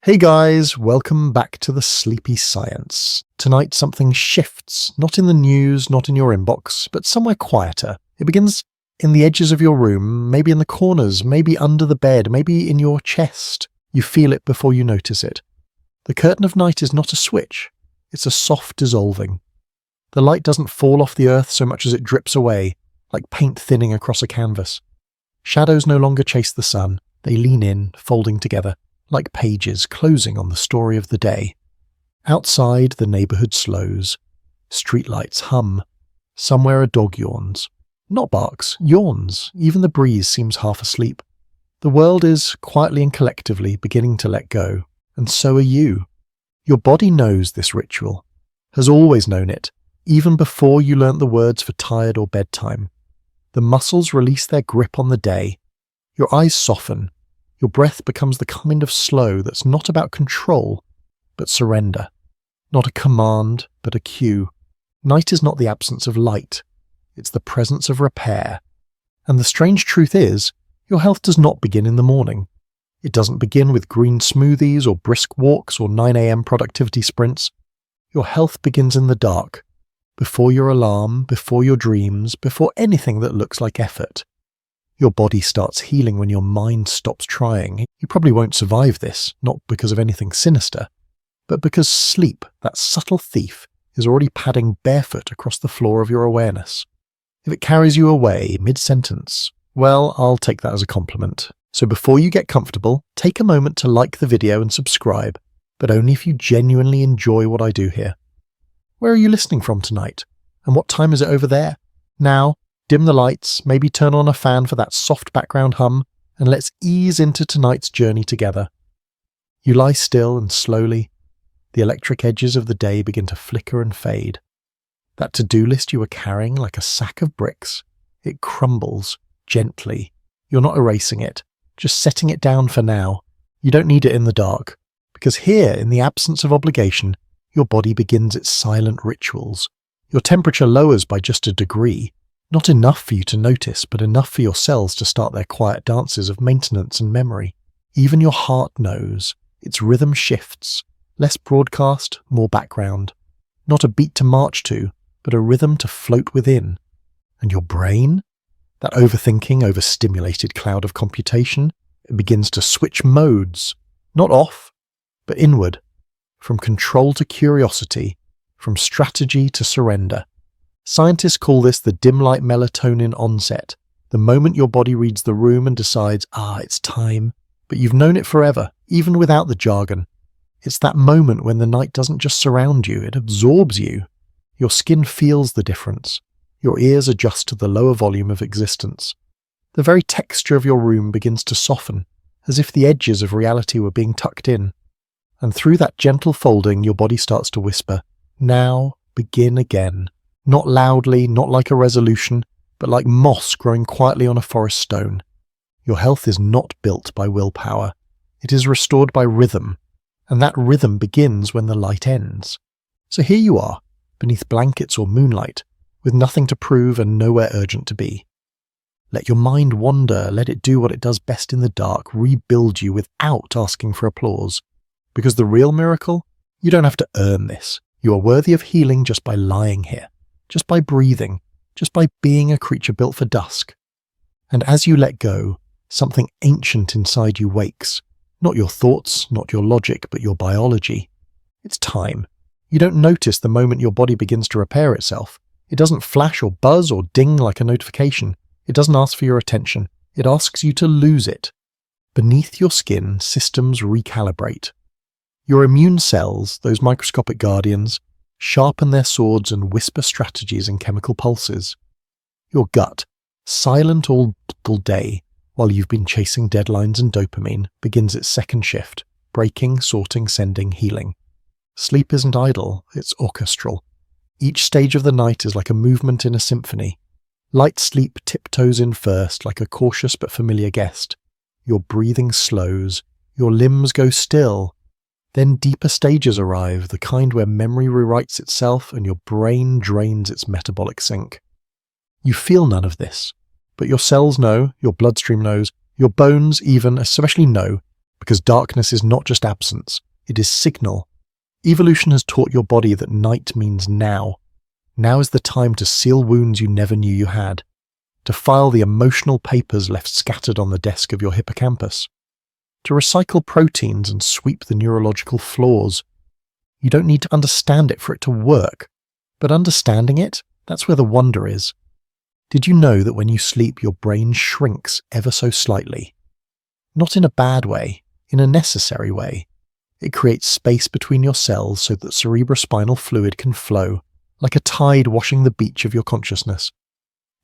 Hey guys, welcome back to the Sleepy Science. Tonight something shifts, not in the news, not in your inbox, but somewhere quieter. It begins in the edges of your room, maybe in the corners, maybe under the bed, maybe in your chest. You feel it before you notice it. The curtain of night is not a switch, it's a soft dissolving. The light doesn't fall off the earth so much as it drips away, like paint thinning across a canvas. Shadows no longer chase the sun, they lean in, folding together, like pages closing on the story of the day. Outside, the neighbourhood slows. Streetlights hum. Somewhere a dog yawns. Not barks, yawns. Even the breeze seems half asleep. The world is, quietly and collectively, beginning to let go. And so are you. Your body knows this ritual, has always known it, even before you learnt the words for tired or bedtime. The muscles release their grip on the day. Your eyes soften. Your breath becomes the kind of slow that's not about control, but surrender. Not a command, but a cue. Night is not the absence of light. It's the presence of repair. And the strange truth is, your health does not begin in the morning. It doesn't begin with green smoothies or brisk walks or 9 a.m. productivity sprints. Your health begins in the dark, before your alarm, before your dreams, before anything that looks like effort. Your body starts healing when your mind stops trying. You probably won't survive this, not because of anything sinister, but because sleep, that subtle thief, is already padding barefoot across the floor of your awareness. If it carries you away mid-sentence, well, I'll take that as a compliment. So before you get comfortable, take a moment to like the video and subscribe, but only if you genuinely enjoy what I do here. Where are you listening from tonight? And what time is it over there? Now, dim the lights, maybe turn on a fan for that soft background hum, and let's ease into tonight's journey together. You lie still and slowly, the electric edges of the day begin to flicker and fade. That to-do list you were carrying like a sack of bricks, it crumbles, gently. You're not erasing it, just setting it down for now. You don't need it in the dark, because here, in the absence of obligation, your body begins its silent rituals. Your temperature lowers by just a degree. Not enough for you to notice, but enough for your cells to start their quiet dances of maintenance and memory. Even your heart knows. Its rhythm shifts. Less broadcast, more background. Not a beat to march to, but a rhythm to float within. And your brain? That overthinking, overstimulated cloud of computation, it begins to switch modes. Not off, but inward. From control to curiosity. From strategy to surrender. Scientists call this the dim light melatonin onset, the moment your body reads the room and decides, it's time. But you've known it forever, even without the jargon. It's that moment when the night doesn't just surround you, it absorbs you. Your skin feels the difference. Your ears adjust to the lower volume of existence. The very texture of your room begins to soften, as if the edges of reality were being tucked in. And through that gentle folding, your body starts to whisper, now, begin again. Not loudly, not like a resolution, but like moss growing quietly on a forest stone. Your health is not built by willpower. It is restored by rhythm, and that rhythm begins when the light ends. So here you are, beneath blankets or moonlight, with nothing to prove and nowhere urgent to be. Let your mind wander, let it do what it does best in the dark, rebuild you without asking for applause. Because the real miracle? You don't have to earn this. You are worthy of healing just by lying here. Just by breathing, just by being a creature built for dusk. And as you let go, something ancient inside you wakes. Not your thoughts, not your logic, but your biology. It's time. You don't notice the moment your body begins to repair itself. It doesn't flash or buzz or ding like a notification. It doesn't ask for your attention. It asks you to lose it. Beneath your skin, systems recalibrate. Your immune cells, those microscopic guardians, sharpen their swords and whisper strategies in chemical pulses. Your gut, silent all day while you've been chasing deadlines and dopamine, begins its second shift, breaking, sorting, sending, healing. Sleep isn't idle, it's orchestral. Each stage of the night is like a movement in a symphony. Light sleep tiptoes in first like a cautious but familiar guest. Your breathing slows, your limbs go still. Then deeper stages arrive, the kind where memory rewrites itself and your brain drains its metabolic sink. You feel none of this, but your cells know, your bloodstream knows, your bones even especially know, Because darkness is not just absence, it is signal. Evolution has taught your body that night means now. Now is the time to seal wounds you never knew you had, to file the emotional papers left scattered on the desk of your hippocampus, to recycle proteins and sweep the neurological flaws. You don't need to understand it for it to work, but understanding it, that's where the wonder is. Did you know that when you sleep your brain shrinks ever so slightly? Not in a bad way, in a necessary way. It creates space between your cells so that cerebrospinal fluid can flow, like a tide washing the beach of your consciousness.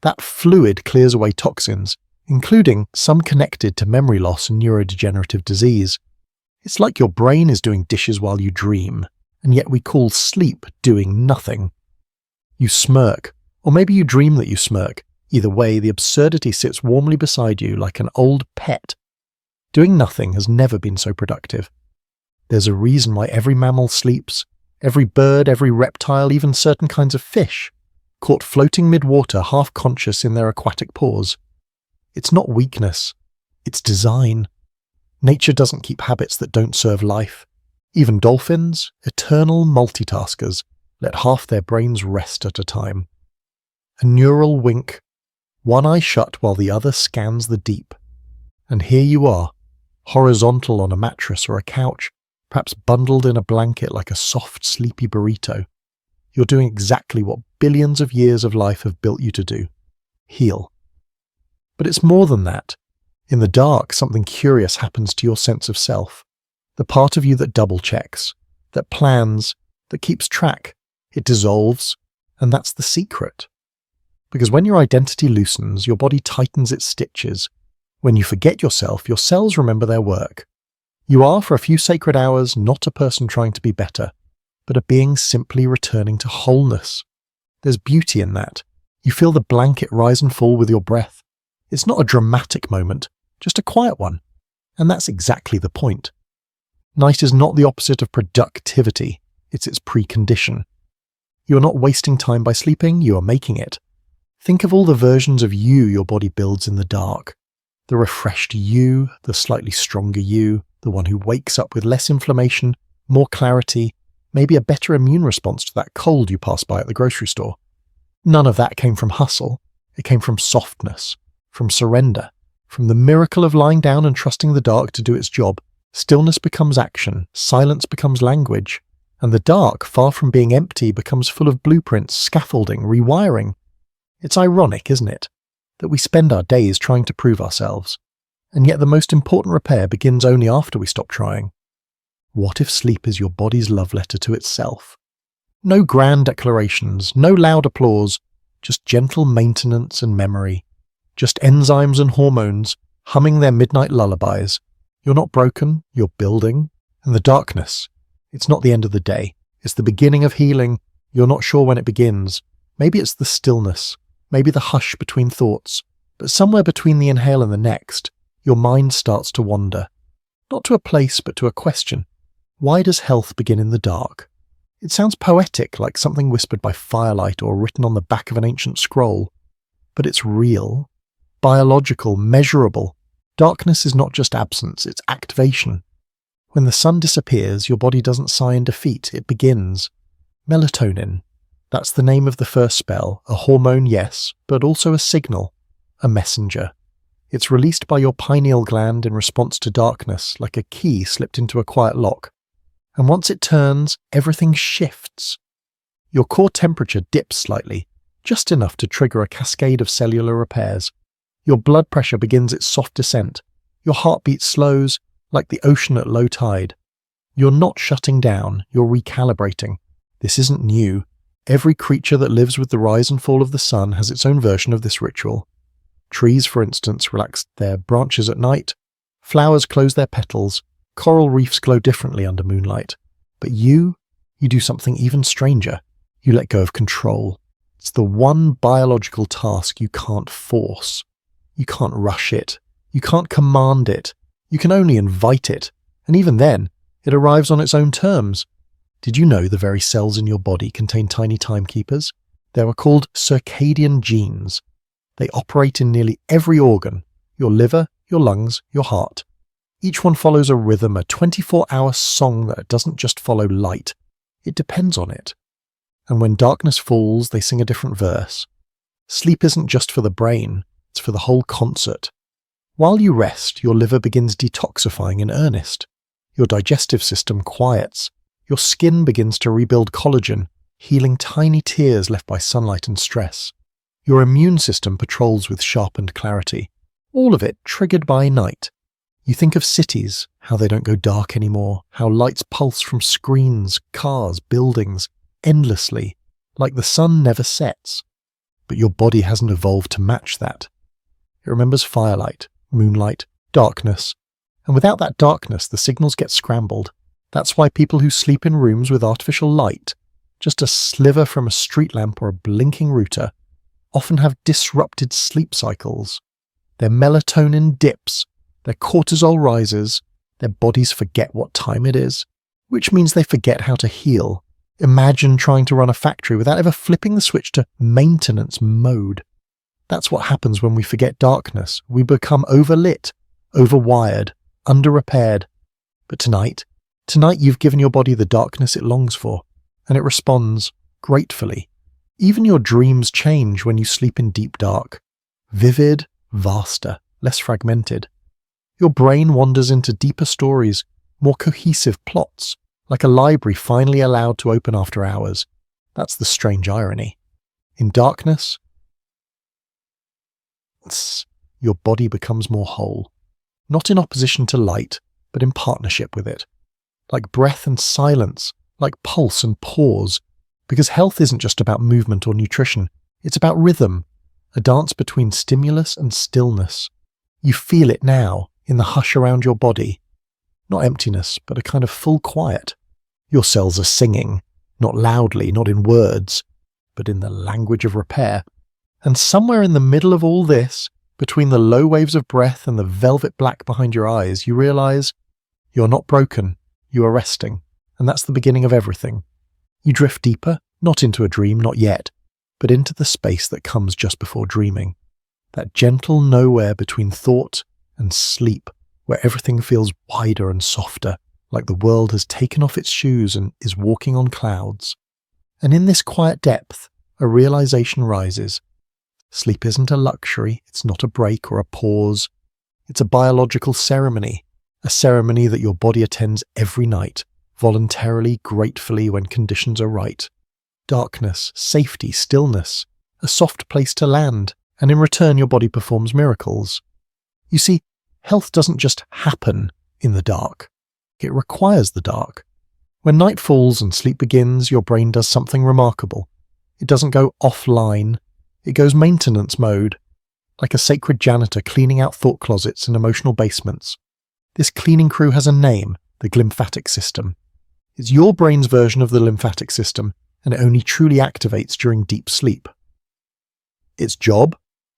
That fluid clears away toxins, including some connected to memory loss and neurodegenerative disease. It's like your brain is doing dishes while you dream, and yet we call sleep doing nothing. You smirk, or maybe you dream that you smirk. Either way, the absurdity sits warmly beside you like an old pet. Doing nothing has never been so productive. There's a reason why every mammal sleeps, every bird, every reptile, even certain kinds of fish, caught floating mid-water half-conscious in their aquatic pause. It's not weakness, it's design. Nature doesn't keep habits that don't serve life. Even dolphins, eternal multitaskers, let half their brains rest at a time. A neural wink, one eye shut while the other scans the deep. And here you are, horizontal on a mattress or a couch, perhaps bundled in a blanket like a soft, sleepy burrito. You're doing exactly what billions of years of life have built you to do: heal. But it's more than that. In the dark, something curious happens to your sense of self. The part of you that double-checks, that plans, that keeps track. It dissolves, and that's the secret. Because when your identity loosens, your body tightens its stitches. When you forget yourself, your cells remember their work. You are, for a few sacred hours, not a person trying to be better, but a being simply returning to wholeness. There's beauty in that. You feel the blanket rise and fall with your breath. It's not a dramatic moment, just a quiet one. And that's exactly the point. Night is not the opposite of productivity, it's its precondition. You're not wasting time by sleeping, you are making it. Think of all the versions of you your body builds in the dark. The refreshed you, the slightly stronger you, the one who wakes up with less inflammation, more clarity, maybe a better immune response to that cold you pass by at the grocery store. None of that came from hustle. It came from softness, from surrender, from the miracle of lying down and trusting the dark to do its job. Stillness becomes action, silence becomes language, and the dark, far from being empty, becomes full of blueprints, scaffolding, rewiring. It's ironic, isn't it, that we spend our days trying to prove ourselves, and yet the most important repair begins only after we stop trying. What if sleep is your body's love letter to itself? No grand declarations, no loud applause, just gentle maintenance and memory, just enzymes and hormones humming their midnight lullabies. You're not broken, you're building, and the darkness, it's not the end of the day, it's the beginning of healing. You're not sure when it begins. Maybe it's the stillness, maybe the hush between thoughts, but somewhere between the inhale and the next, your mind starts to wander. Not to a place, but to a question. Why does health begin in the dark? It sounds poetic, like something whispered by firelight or written on the back of an ancient scroll. But it's real, biological, measurable. Darkness is not just absence, it's activation. When the sun disappears, your body doesn't sigh in defeat, it begins. Melatonin. That's the name of the first spell, a hormone, yes, but also a signal, a messenger. It's released by your pineal gland in response to darkness, like a key slipped into a quiet lock. And once it turns, everything shifts. Your core temperature dips slightly, just enough to trigger a cascade of cellular repairs. Your blood pressure begins its soft descent. Your heartbeat slows, like the ocean at low tide. You're not shutting down, you're recalibrating. This isn't new. Every creature that lives with the rise and fall of the sun has its own version of this ritual. Trees, for instance, relax their branches at night. Flowers close their petals. Coral reefs glow differently under moonlight. But you do something even stranger. You let go of control. It's the one biological task you can't force. You can't rush it. You can't command it. You can only invite it. And even then, it arrives on its own terms. Did you know the very cells in your body contain tiny timekeepers? They are called circadian genes. They operate in nearly every organ, your liver, your lungs, your heart. Each one follows a rhythm, a 24-hour song that doesn't just follow light. It depends on it. And when darkness falls, they sing a different verse. Sleep isn't just for the brain, it's for the whole concert. While you rest, your liver begins detoxifying in earnest. Your digestive system quiets. Your skin begins to rebuild collagen, healing tiny tears left by sunlight and stress. Your immune system patrols with sharpened clarity. All of it triggered by night. You think of cities, how they don't go dark anymore, how lights pulse from screens, cars, buildings, endlessly, like the sun never sets. But your body hasn't evolved to match that. It remembers firelight, moonlight, darkness, and without that darkness the signals get scrambled. That's why people who sleep in rooms with artificial light, just a sliver from a street lamp or a blinking router, often have disrupted sleep cycles. Their melatonin dips, their cortisol rises, their bodies forget what time it is, which means they forget how to heal. Imagine trying to run a factory without ever flipping the switch to maintenance mode. That's what happens when we forget darkness. We become overlit, overwired, underrepaired. But tonight you've given your body the darkness it longs for, and it responds gratefully. Even your dreams change when you sleep in deep dark. Vivid, vaster, less fragmented. Your brain wanders into deeper stories, more cohesive plots, like a library finally allowed to open after hours. That's the strange irony. In darkness, your body becomes more whole. Not in opposition to light, but in partnership with it. Like breath and silence, like pulse and pause. Because health isn't just about movement or nutrition, it's about rhythm, a dance between stimulus and stillness. You feel it now, in the hush around your body. Not emptiness, but a kind of full quiet. Your cells are singing, not loudly, not in words, but in the language of repair. And somewhere in the middle of all this, between the low waves of breath and the velvet black behind your eyes, you realize you're not broken, you are resting, and that's the beginning of everything. You drift deeper, not into a dream, not yet, but into the space that comes just before dreaming. That gentle nowhere between thought and sleep, where everything feels wider and softer, like the world has taken off its shoes and is walking on clouds. And in this quiet depth, a realization rises. Sleep isn't a luxury, it's not a break or a pause. It's a biological ceremony, a ceremony that your body attends every night, voluntarily, gratefully when conditions are right. Darkness, safety, stillness, a soft place to land, and in return your body performs miracles. You see, health doesn't just happen in the dark. It requires the dark. When night falls and sleep begins, your brain does something remarkable. It doesn't go offline. It goes maintenance mode, like a sacred janitor cleaning out thought closets and emotional basements. This cleaning crew has a name, the glymphatic system. It's your brain's version of the lymphatic system, and it only truly activates during deep sleep. Its job?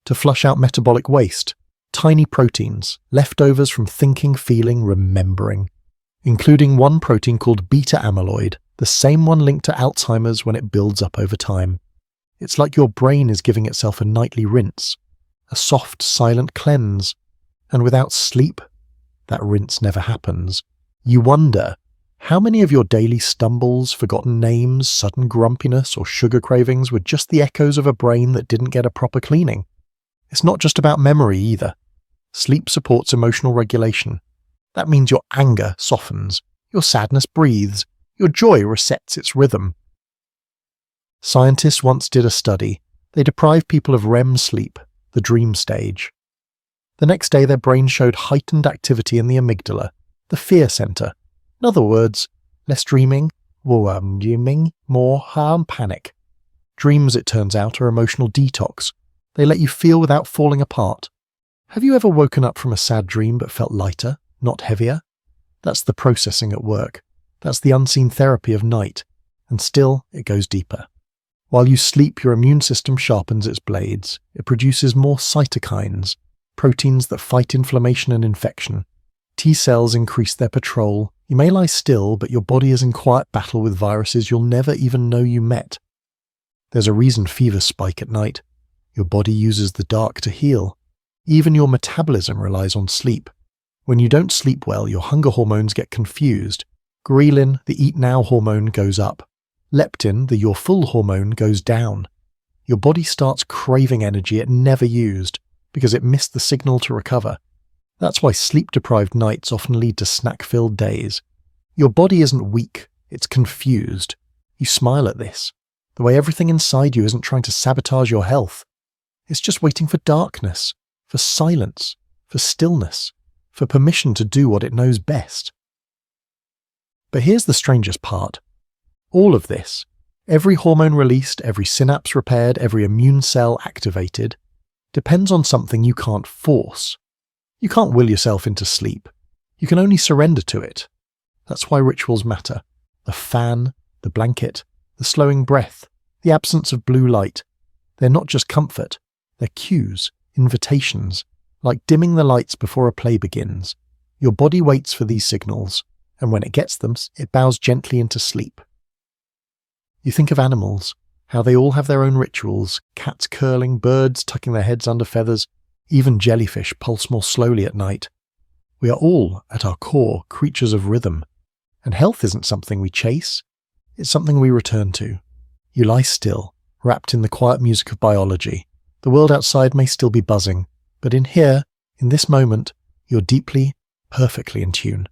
To flush out metabolic waste, tiny proteins, leftovers from thinking, feeling, remembering, including one protein called beta amyloid, the same one linked to Alzheimer's when it builds up over time. It's like your brain is giving itself a nightly rinse, a soft, silent cleanse, and without sleep, that rinse never happens. You wonder, how many of your daily stumbles, forgotten names, sudden grumpiness, or sugar cravings were just the echoes of a brain that didn't get a proper cleaning? It's not just about memory either. Sleep supports emotional regulation. That means your anger softens, your sadness breathes, your joy resets its rhythm. Scientists once did a study. They deprived people of REM sleep, the dream stage. The next day their brain showed heightened activity in the amygdala, the fear center. In other words, less dreaming, more panic. Dreams, it turns out, are emotional detox. They let you feel without falling apart. Have you ever woken up from a sad dream but felt lighter, not heavier? That's the processing at work. That's the unseen therapy of night. And still, it goes deeper. While you sleep, your immune system sharpens its blades. It produces more cytokines, proteins that fight inflammation and infection. T cells increase their patrol. You may lie still, but your body is in quiet battle with viruses you'll never even know you met. There's a reason fevers spike at night. Your body uses the dark to heal. Even your metabolism relies on sleep. When you don't sleep well, your hunger hormones get confused. Ghrelin, the eat now hormone, goes up. Leptin, the you're full hormone, goes down. Your body starts craving energy it never used because it missed the signal to recover. That's why sleep-deprived nights often lead to snack-filled days. Your body isn't weak, it's confused. You smile at this. The way everything inside you isn't trying to sabotage your health. It's just waiting for darkness, for silence, for stillness, for permission to do what it knows best. But here's the strangest part. All of this, every hormone released, every synapse repaired, every immune cell activated, depends on something you can't force. You can't will yourself into sleep. You can only surrender to it. That's why rituals matter. The fan, the blanket, the slowing breath, the absence of blue light. They're not just comfort. They're cues, invitations, like dimming the lights before a play begins. Your body waits for these signals, and when it gets them, it bows gently into sleep. You think of animals, how they all have their own rituals, cats curling, birds tucking their heads under feathers, even jellyfish pulse more slowly at night. We are all, at our core, creatures of rhythm, and health isn't something we chase, it's something we return to. You lie still, wrapped in the quiet music of biology. The world outside may still be buzzing, but in here, in this moment, you're deeply, perfectly in tune.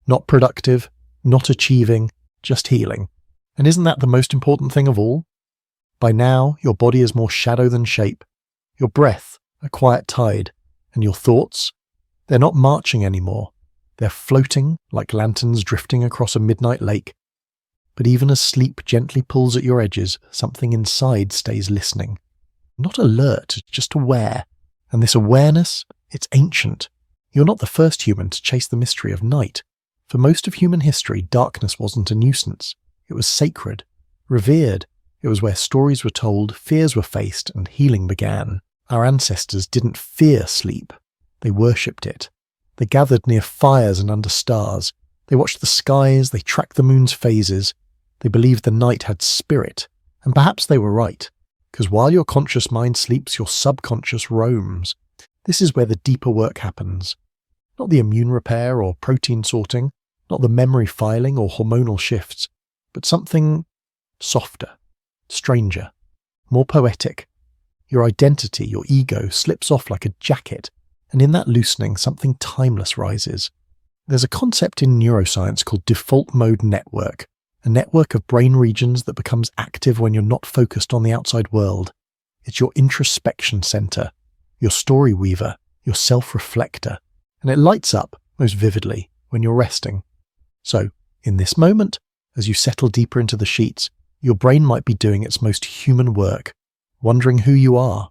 Not productive, not achieving, just healing. And isn't that the most important thing of all? By now, your body is more shadow than shape. Your breath, a quiet tide. And your thoughts? They're not marching anymore. They're floating like lanterns drifting across a midnight lake. But even as sleep gently pulls at your edges, something inside stays listening. Not alert, just aware. And this awareness, it's ancient. You're not the first human to chase the mystery of night. For most of human history, darkness wasn't a nuisance. It was sacred, revered. It was where stories were told, fears were faced, and healing began. Our ancestors didn't fear sleep. They worshipped it. They gathered near fires and under stars. They watched the skies, they tracked the moon's phases. They believed the night had spirit. And perhaps they were right, because while your conscious mind sleeps, your subconscious roams. This is where the deeper work happens. Not the immune repair or protein sorting, not the memory filing or hormonal shifts, but something softer, stranger, more poetic. Your identity, your ego, slips off like a jacket, and in that loosening, something timeless rises. There's a concept in neuroscience called default mode network, a network of brain regions that becomes active when you're not focused on the outside world. It's your introspection center, your story weaver, your self-reflector, and it lights up, most vividly, when you're resting. So, in this moment, as you settle deeper into the sheets, your brain might be doing its most human work, wondering who you are.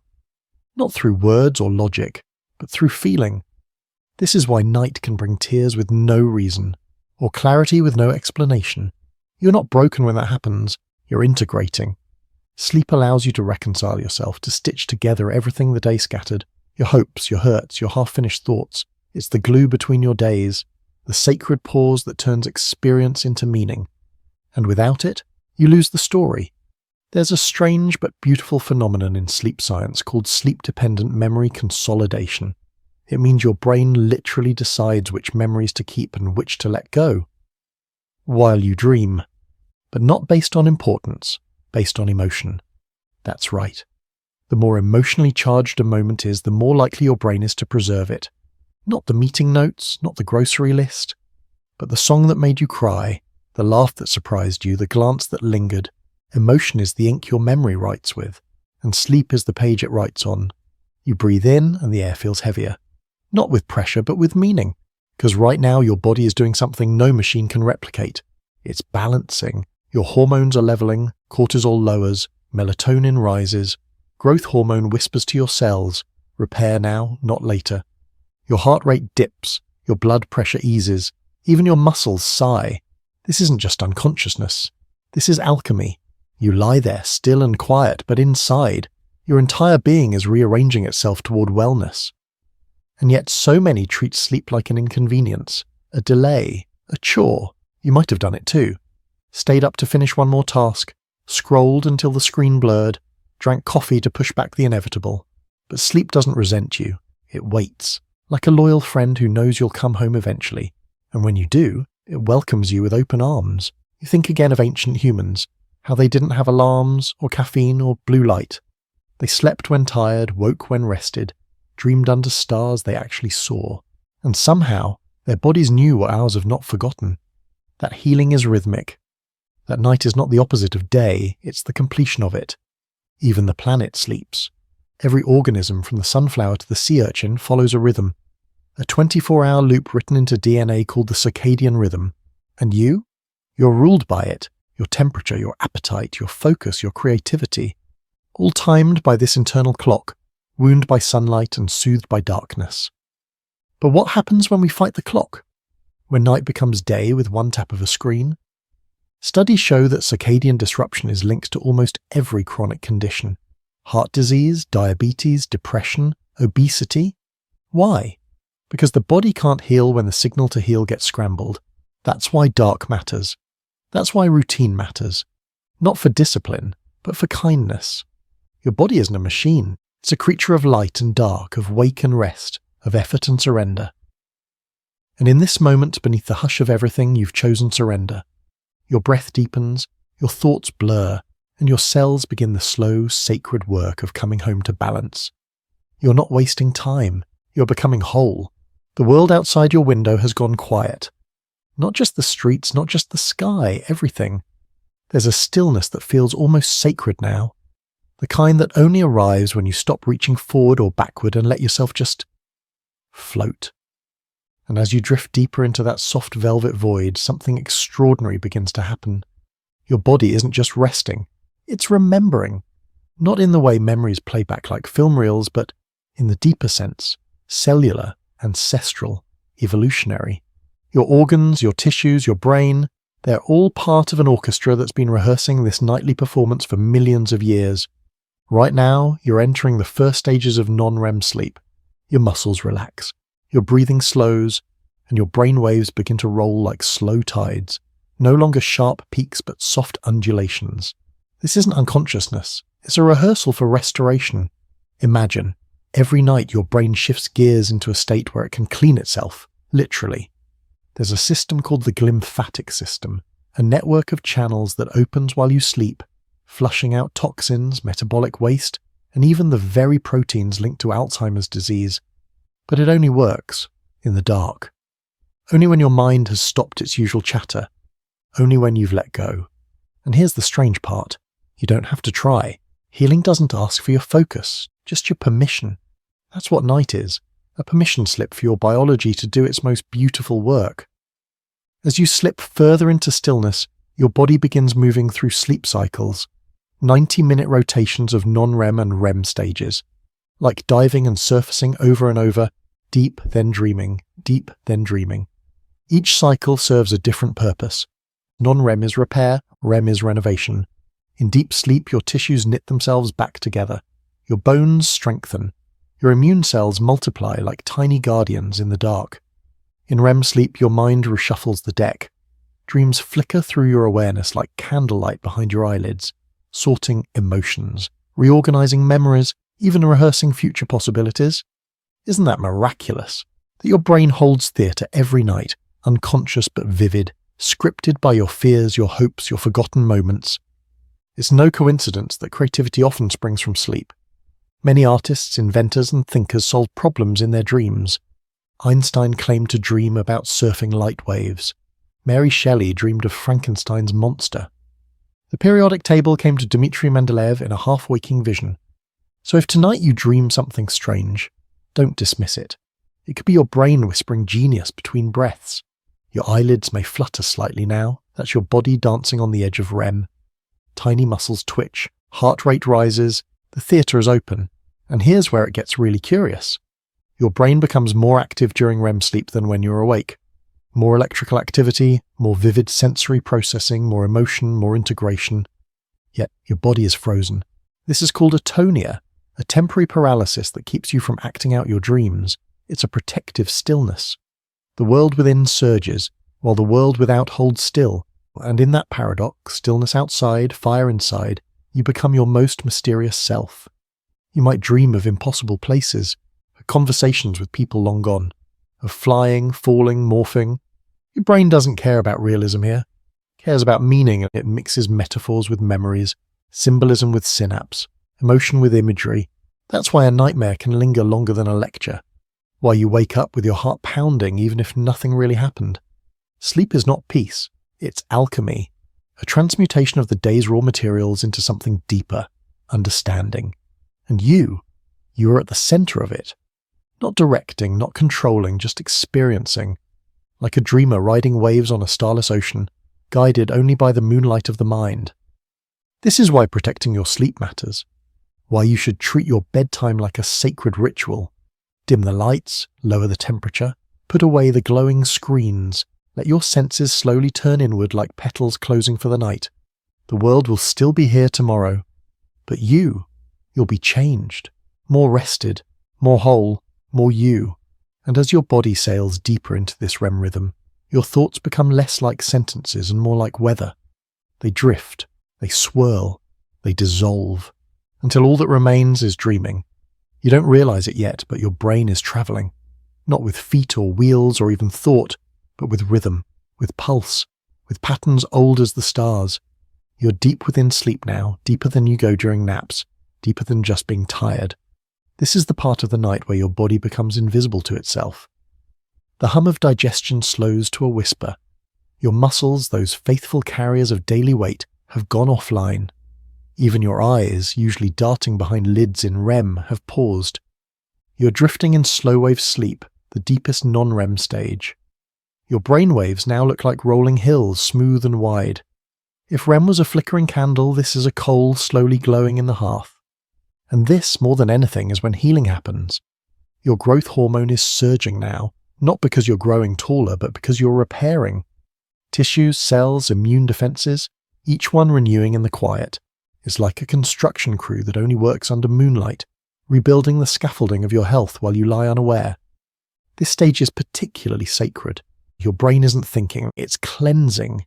Not through words or logic, but through feeling. This is why night can bring tears with no reason, or clarity with no explanation. You're not broken when that happens, you're integrating. Sleep allows you to reconcile yourself, to stitch together everything the day scattered, your hopes, your hurts, your half-finished thoughts. It's the glue between your days, the sacred pause that turns experience into meaning. And without it, you lose the story. There's a strange but beautiful phenomenon in sleep science called sleep-dependent memory consolidation. It means your brain literally decides which memories to keep and which to let go, while you dream. But not based on importance, based on emotion. That's right. The more emotionally charged a moment is, the more likely your brain is to preserve it. Not the meeting notes, not the grocery list, but the song that made you cry, the laugh that surprised you, the glance that lingered. Emotion is the ink your memory writes with, and sleep is the page it writes on. You breathe in and the air feels heavier. Not with pressure, but with meaning. Because right now your body is doing something no machine can replicate. It's balancing. Your hormones are leveling, cortisol lowers, melatonin rises, growth hormone whispers to your cells, repair now, not later. Your heart rate dips, your blood pressure eases, even your muscles sigh. This isn't just unconsciousness. This is alchemy. You lie there, still and quiet, but inside, your entire being is rearranging itself toward wellness. And yet so many treat sleep like an inconvenience, a delay, a chore. You might have done it too. Stayed up to finish one more task, scrolled until the screen blurred, drank coffee to push back the inevitable. But sleep doesn't resent you. It waits. like a loyal friend who knows you'll come home eventually, and when you do, it welcomes you with open arms. You think again of ancient humans, how they didn't have alarms or caffeine or blue light. They slept when tired, woke when rested, dreamed under stars they actually saw, and somehow their bodies knew what hours have not forgotten. That healing is rhythmic. That night is not the opposite of day, it's the completion of it. Even the planet sleeps. Every organism from the sunflower to the sea urchin follows a rhythm, a 24-hour loop written into DNA called the circadian rhythm. And you're ruled by it, your temperature, your appetite, your focus, your creativity, all timed by this internal clock, wounded by sunlight and soothed by darkness. But what happens when we fight the clock? When night becomes day with one tap of a screen? Studies show that circadian disruption is linked to almost every chronic condition. Heart disease, diabetes, depression, obesity. Why? Because the body can't heal when the signal to heal gets scrambled. That's why dark matters. That's why routine matters. Not for discipline, but for kindness. Your body isn't a machine. It's a creature of light and dark, of wake and rest, of effort and surrender. And in this moment, beneath the hush of everything, you've chosen surrender. Your breath deepens, your thoughts blur, and your cells begin the slow, sacred work of coming home to balance. You're not wasting time. You're becoming whole. The world outside your window has gone quiet. Not just the streets, not just the sky, everything. There's a stillness that feels almost sacred now. The kind that only arrives when you stop reaching forward or backward and let yourself just float. And as you drift deeper into that soft velvet void, something extraordinary begins to happen. Your body isn't just resting, it's remembering. Not in the way memories play back like film reels, but in the deeper sense, cellular, ancestral, evolutionary. Your organs, your tissues, your brain, they're all part of an orchestra that's been rehearsing this nightly performance for millions of years. Right now, you're entering the first stages of non-REM sleep. Your muscles relax. Your breathing slows, and your brain waves begin to roll like slow tides, no longer sharp peaks but soft undulations. This isn't unconsciousness, it's a rehearsal for restoration. Imagine, every night your brain shifts gears into a state where it can clean itself, literally. There's a system called the glymphatic system, a network of channels that opens while you sleep, flushing out toxins, metabolic waste, and even the very proteins linked to Alzheimer's disease. But it only works in the dark. Only when your mind has stopped its usual chatter. Only when you've let go. And here's the strange part. You don't have to try. Healing doesn't ask for your focus, just your permission. That's what night is. A permission slip for your biology to do its most beautiful work. As you slip further into stillness, your body begins moving through sleep cycles. 90-minute rotations of non-REM and REM stages. Like diving and surfacing over and over, deep then dreaming, deep then dreaming. Each cycle serves a different purpose. Non-REM is repair, REM is renovation. In deep sleep, your tissues knit themselves back together. Your bones strengthen. Your immune cells multiply like tiny guardians in the dark. In REM sleep, your mind reshuffles the deck. Dreams flicker through your awareness like candlelight behind your eyelids, sorting emotions, reorganizing memories, even rehearsing future possibilities. Isn't that miraculous? That your brain holds theatre every night, unconscious but vivid, scripted by your fears, your hopes, your forgotten moments. It's no coincidence that creativity often springs from sleep. Many artists, inventors, and thinkers solve problems in their dreams. Einstein claimed to dream about surfing light waves. Mary Shelley dreamed of Frankenstein's monster. The periodic table came to Dmitri Mendeleev in a half-waking vision. So if tonight you dream something strange, don't dismiss it. It could be your brain whispering genius between breaths. Your eyelids may flutter slightly now. That's your body dancing on the edge of REM. Tiny muscles twitch, heart rate rises, the theatre is open. And here's where it gets really curious. Your brain becomes more active during REM sleep than when you're awake. More electrical activity, more vivid sensory processing, more emotion, more integration. Yet your body is frozen. This is called atonia, a temporary paralysis that keeps you from acting out your dreams. It's a protective stillness. The world within surges, while the world without holds still. And in that paradox, stillness outside, fire inside, you become your most mysterious self. You might dream of impossible places, a conversations with people long gone, of flying, falling, morphing. Your brain doesn't care about realism here. It cares about meaning, and it mixes metaphors with memories, symbolism with synapse, emotion with imagery. That's why a nightmare can linger longer than a lecture. Why you wake up with your heart pounding even if nothing really happened. Sleep is not peace, it's alchemy, a transmutation of the day's raw materials into something deeper, understanding. And you are at the center of it. Not directing, not controlling, just experiencing. Like a dreamer riding waves on a starless ocean, guided only by the moonlight of the mind. This is why protecting your sleep matters. Why you should treat your bedtime like a sacred ritual. Dim the lights, lower the temperature, put away the glowing screens, let your senses slowly turn inward like petals closing for the night. The world will still be here tomorrow, but you'll be changed, more rested, more whole, more you. And as your body sails deeper into this REM rhythm, your thoughts become less like sentences and more like weather. They drift, they swirl, they dissolve, until all that remains is dreaming. You don't realize it yet, but your brain is traveling, not with feet or wheels or even thought, but with rhythm, with pulse, with patterns old as the stars. You're deep within sleep now, deeper than you go during naps, deeper than just being tired. This is the part of the night where your body becomes invisible to itself. The hum of digestion slows to a whisper. Your muscles, those faithful carriers of daily weight, have gone offline. Even your eyes, usually darting behind lids in REM, have paused. You're drifting in slow-wave sleep, the deepest non-REM stage. Your brainwaves now look like rolling hills, smooth and wide. If REM was a flickering candle, this is a coal slowly glowing in the hearth. And this, more than anything, is when healing happens. Your growth hormone is surging now, not because you're growing taller, but because you're repairing. Tissues, cells, immune defenses, each one renewing in the quiet, is like a construction crew that only works under moonlight, rebuilding the scaffolding of your health while you lie unaware. This stage is particularly sacred. Your brain isn't thinking, it's cleansing.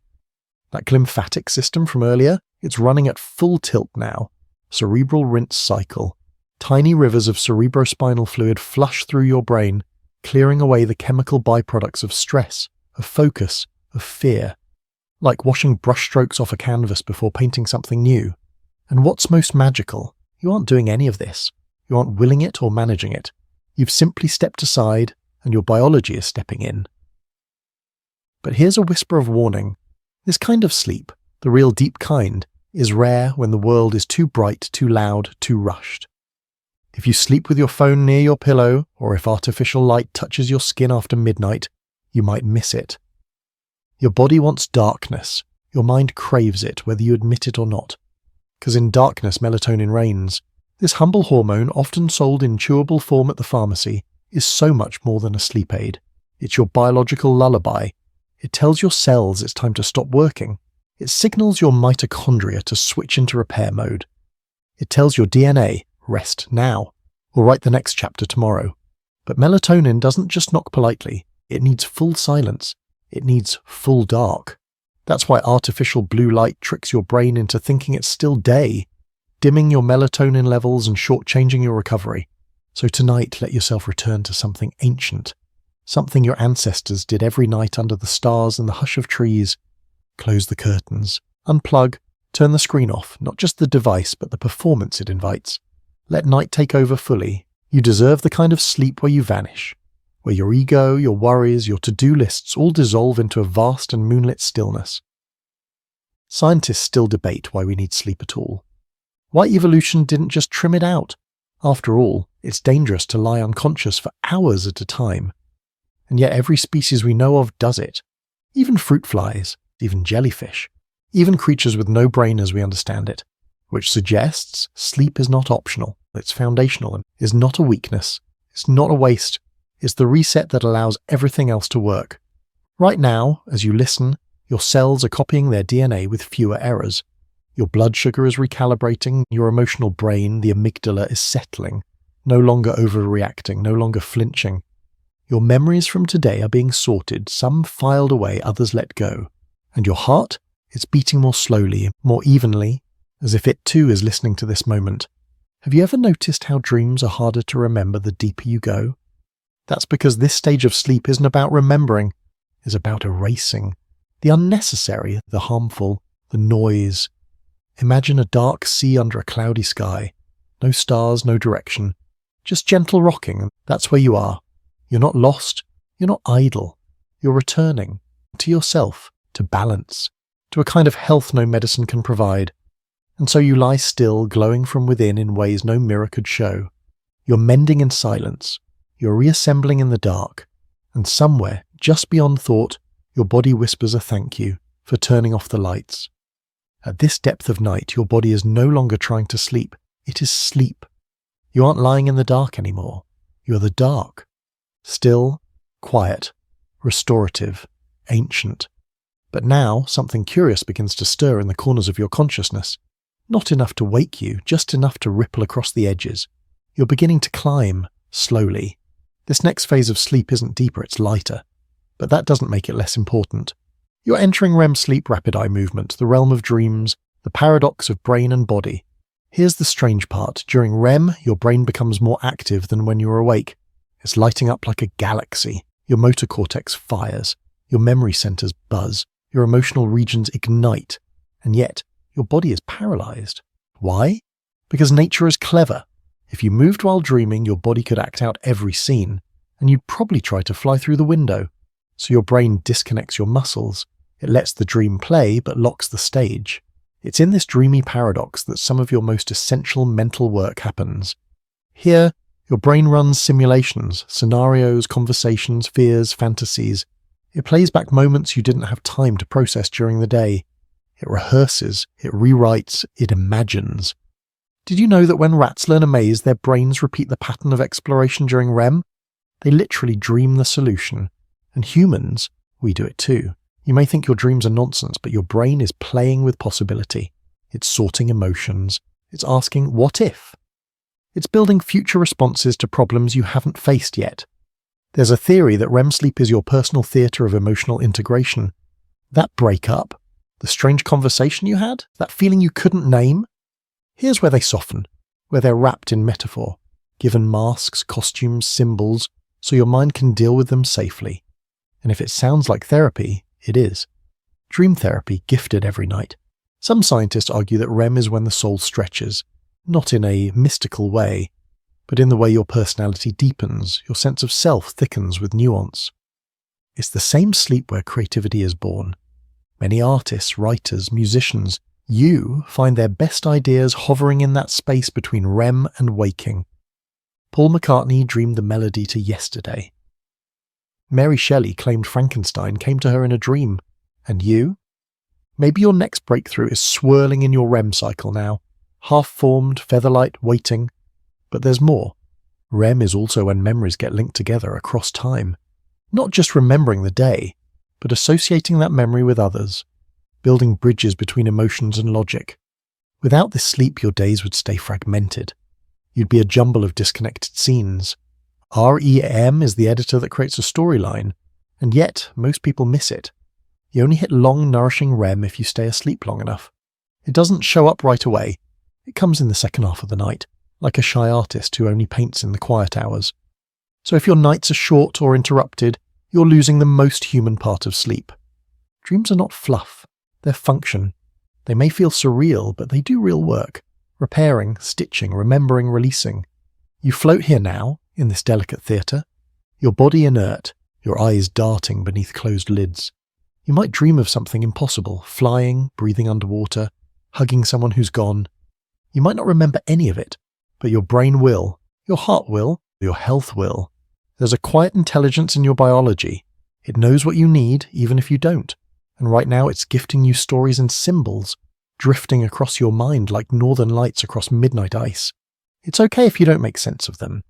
That glymphatic system from earlier, it's running at full tilt now. Cerebral rinse cycle. Tiny rivers of cerebrospinal fluid flush through your brain, clearing away the chemical byproducts of stress, of focus, of fear. Like washing brushstrokes off a canvas before painting something new. And what's most magical, you aren't doing any of this. You aren't willing it or managing it. You've simply stepped aside, and your biology is stepping in. But here's a whisper of warning. This kind of sleep, the real deep kind, is rare when the world is too bright, too loud, too rushed. If you sleep with your phone near your pillow, or if artificial light touches your skin after midnight, you might miss it. Your body wants darkness. Your mind craves it, whether you admit it or not. Because in darkness, melatonin reigns. This humble hormone, often sold in chewable form at the pharmacy, is so much more than a sleep aid. It's your biological lullaby. It tells your cells it's time to stop working. It signals your mitochondria to switch into repair mode. It tells your DNA, rest now, or write the next chapter tomorrow. But melatonin doesn't just knock politely. It needs full silence. It needs full dark. That's why artificial blue light tricks your brain into thinking it's still day, dimming your melatonin levels and shortchanging your recovery. So tonight, let yourself return to something ancient, something your ancestors did every night under the stars and the hush of trees. Close the curtains, unplug, turn the screen off, not just the device, but the performance it invites. Let night take over fully. You deserve the kind of sleep where you vanish, where your ego, your worries, your to-do lists all dissolve into a vast and moonlit stillness. Scientists still debate why we need sleep at all. Why evolution didn't just trim it out. After all, it's dangerous to lie unconscious for hours at a time. And yet every species we know of does it. Even fruit flies, even jellyfish, even creatures with no brain as we understand it, which suggests sleep is not optional, it's foundational and is not a weakness, it's not a waste, it's the reset that allows everything else to work. Right now, as you listen, your cells are copying their DNA with fewer errors. Your blood sugar is recalibrating, your emotional brain, the amygdala, is settling, no longer overreacting, no longer flinching. Your memories from today are being sorted, some filed away, others let go. And your heart, it's beating more slowly, more evenly, as if it too is listening to this moment. Have you ever noticed how dreams are harder to remember the deeper you go? That's because this stage of sleep isn't about remembering, it's about erasing. The unnecessary, the harmful, the noise. Imagine a dark sea under a cloudy sky. No stars, no direction. Just gentle rocking, that's where you are. You're not lost, you're not idle. You're returning to yourself, to balance, to a kind of health no medicine can provide. And so you lie still, glowing from within in ways no mirror could show. You're mending in silence, you're reassembling in the dark, and somewhere, just beyond thought, your body whispers a thank you for turning off the lights. At this depth of night, your body is no longer trying to sleep, it is sleep. You aren't lying in the dark anymore, you're the dark. Still, quiet, restorative, ancient. But now something curious begins to stir in the corners of your consciousness. Not enough to wake you, just enough to ripple across the edges. You're beginning to climb, slowly. This next phase of sleep isn't deeper, it's lighter. But that doesn't make it less important. You're entering REM sleep, rapid eye movement, the realm of dreams, the paradox of brain and body. Here's the strange part. During REM, your brain becomes more active than when you're awake. It's lighting up like a galaxy. Your motor cortex fires. Your memory centers buzz. Your emotional regions ignite. And yet, your body is paralyzed. Why? Because nature is clever. If you moved while dreaming, your body could act out every scene, and you'd probably try to fly through the window. So your brain disconnects your muscles. It lets the dream play, but locks the stage. It's in this dreamy paradox that some of your most essential mental work happens. Here, your brain runs simulations, scenarios, conversations, fears, fantasies. It plays back moments you didn't have time to process during the day. It rehearses, it rewrites, it imagines. Did you know that when rats learn a maze, their brains repeat the pattern of exploration during REM? They literally dream the solution. And humans, we do it too. You may think your dreams are nonsense, but your brain is playing with possibility. It's sorting emotions. It's asking, what if? It's building future responses to problems you haven't faced yet. There's a theory that REM sleep is your personal theatre of emotional integration. That breakup, the strange conversation you had, that feeling you couldn't name, here's where they soften, where they're wrapped in metaphor, given masks, costumes, symbols, so your mind can deal with them safely. And if it sounds like therapy, it is. Dream therapy gifted every night. Some scientists argue that REM is when the soul stretches, not in a mystical way, but in the way your personality deepens, your sense of self thickens with nuance. It's the same sleep where creativity is born. Many artists, writers, musicians, you find their best ideas hovering in that space between REM and waking. Paul McCartney dreamed the melody to Yesterday. Mary Shelley claimed Frankenstein came to her in a dream. And you? Maybe your next breakthrough is swirling in your REM cycle now, half-formed, featherlight, waiting. But there's more. REM is also when memories get linked together across time. Not just remembering the day, but associating that memory with others, building bridges between emotions and logic. Without this sleep, your days would stay fragmented. You'd be a jumble of disconnected scenes. REM is the editor that creates a storyline, and yet most people miss it. You only hit long, nourishing REM if you stay asleep long enough. It doesn't show up right away. It comes in the second half of the night, like a shy artist who only paints in the quiet hours. So if your nights are short or interrupted, you're losing the most human part of sleep. Dreams are not fluff, they're function. They may feel surreal, but they do real work. Repairing, stitching, remembering, releasing. You float here now, in this delicate theatre, your body inert, your eyes darting beneath closed lids. You might dream of something impossible, flying, breathing underwater, hugging someone who's gone. You might not remember any of it, but your brain will, your heart will, your health will. There's a quiet intelligence in your biology. It knows what you need, even if you don't. And right now it's gifting you stories and symbols, drifting across your mind like northern lights across midnight ice. It's okay if you don't make sense of them.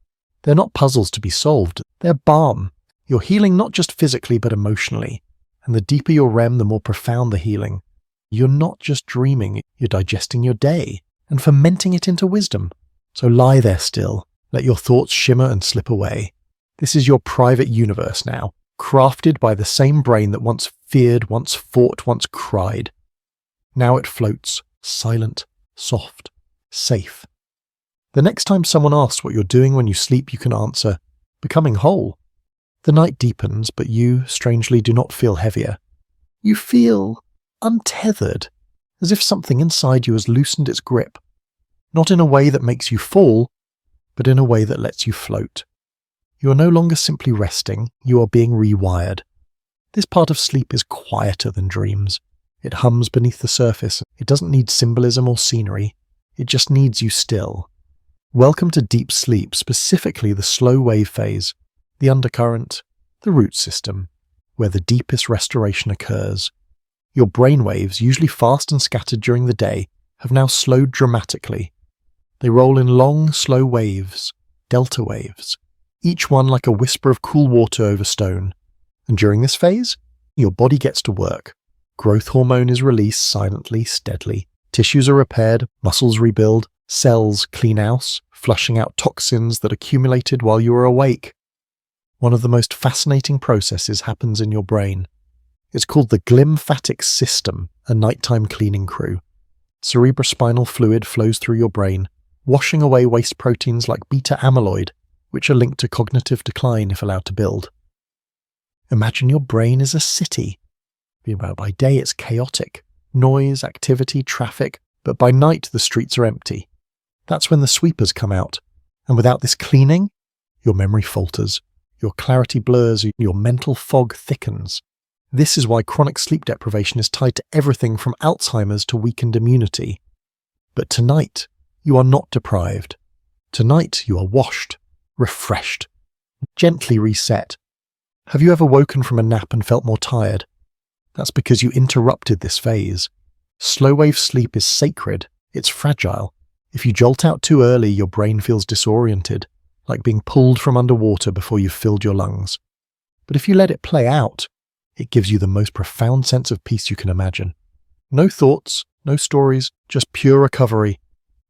They're not puzzles to be solved, they're balm. You're healing not just physically but emotionally. And the deeper your REM, the more profound the healing. You're not just dreaming, you're digesting your day and fermenting it into wisdom. So lie there still, let your thoughts shimmer and slip away. This is your private universe now, crafted by the same brain that once feared, once fought, once cried. Now it floats, silent, soft, safe. The next time someone asks what you're doing when you sleep, you can answer, becoming whole. The night deepens, but you, strangely, do not feel heavier. You feel untethered, as if something inside you has loosened its grip, not in a way that makes you fall, but in a way that lets you float. You are no longer simply resting, you are being rewired. This part of sleep is quieter than dreams. It hums beneath the surface. It doesn't need symbolism or scenery. It just needs you still. Welcome to deep sleep, specifically the slow wave phase, the undercurrent, the root system, where the deepest restoration occurs. Your brainwaves, usually fast and scattered during the day, have now slowed dramatically. They roll in long, slow waves, delta waves, each one like a whisper of cool water over stone. And during this phase, your body gets to work. Growth hormone is released silently, steadily. Tissues are repaired, muscles rebuild, cells clean house, flushing out toxins that accumulated while you were awake. One of the most fascinating processes happens in your brain. It's called the glymphatic system, a nighttime cleaning crew. Cerebrospinal fluid flows through your brain, washing away waste proteins like beta amyloid, which are linked to cognitive decline if allowed to build. Imagine your brain is a city. By day it's chaotic, noise, activity, traffic, but by night the streets are empty. That's when the sweepers come out, and without this cleaning, your memory falters, your clarity blurs, your mental fog thickens. This is why chronic sleep deprivation is tied to everything from Alzheimer's to weakened immunity. But tonight, you are not deprived. Tonight you are washed, refreshed, gently reset. Have you ever woken from a nap and felt more tired? That's because you interrupted this phase. Slow-wave sleep is sacred, it's fragile. If you jolt out too early, your brain feels disoriented, like being pulled from underwater before you've filled your lungs. But if you let it play out, it gives you the most profound sense of peace you can imagine. No thoughts, no stories, just pure recovery.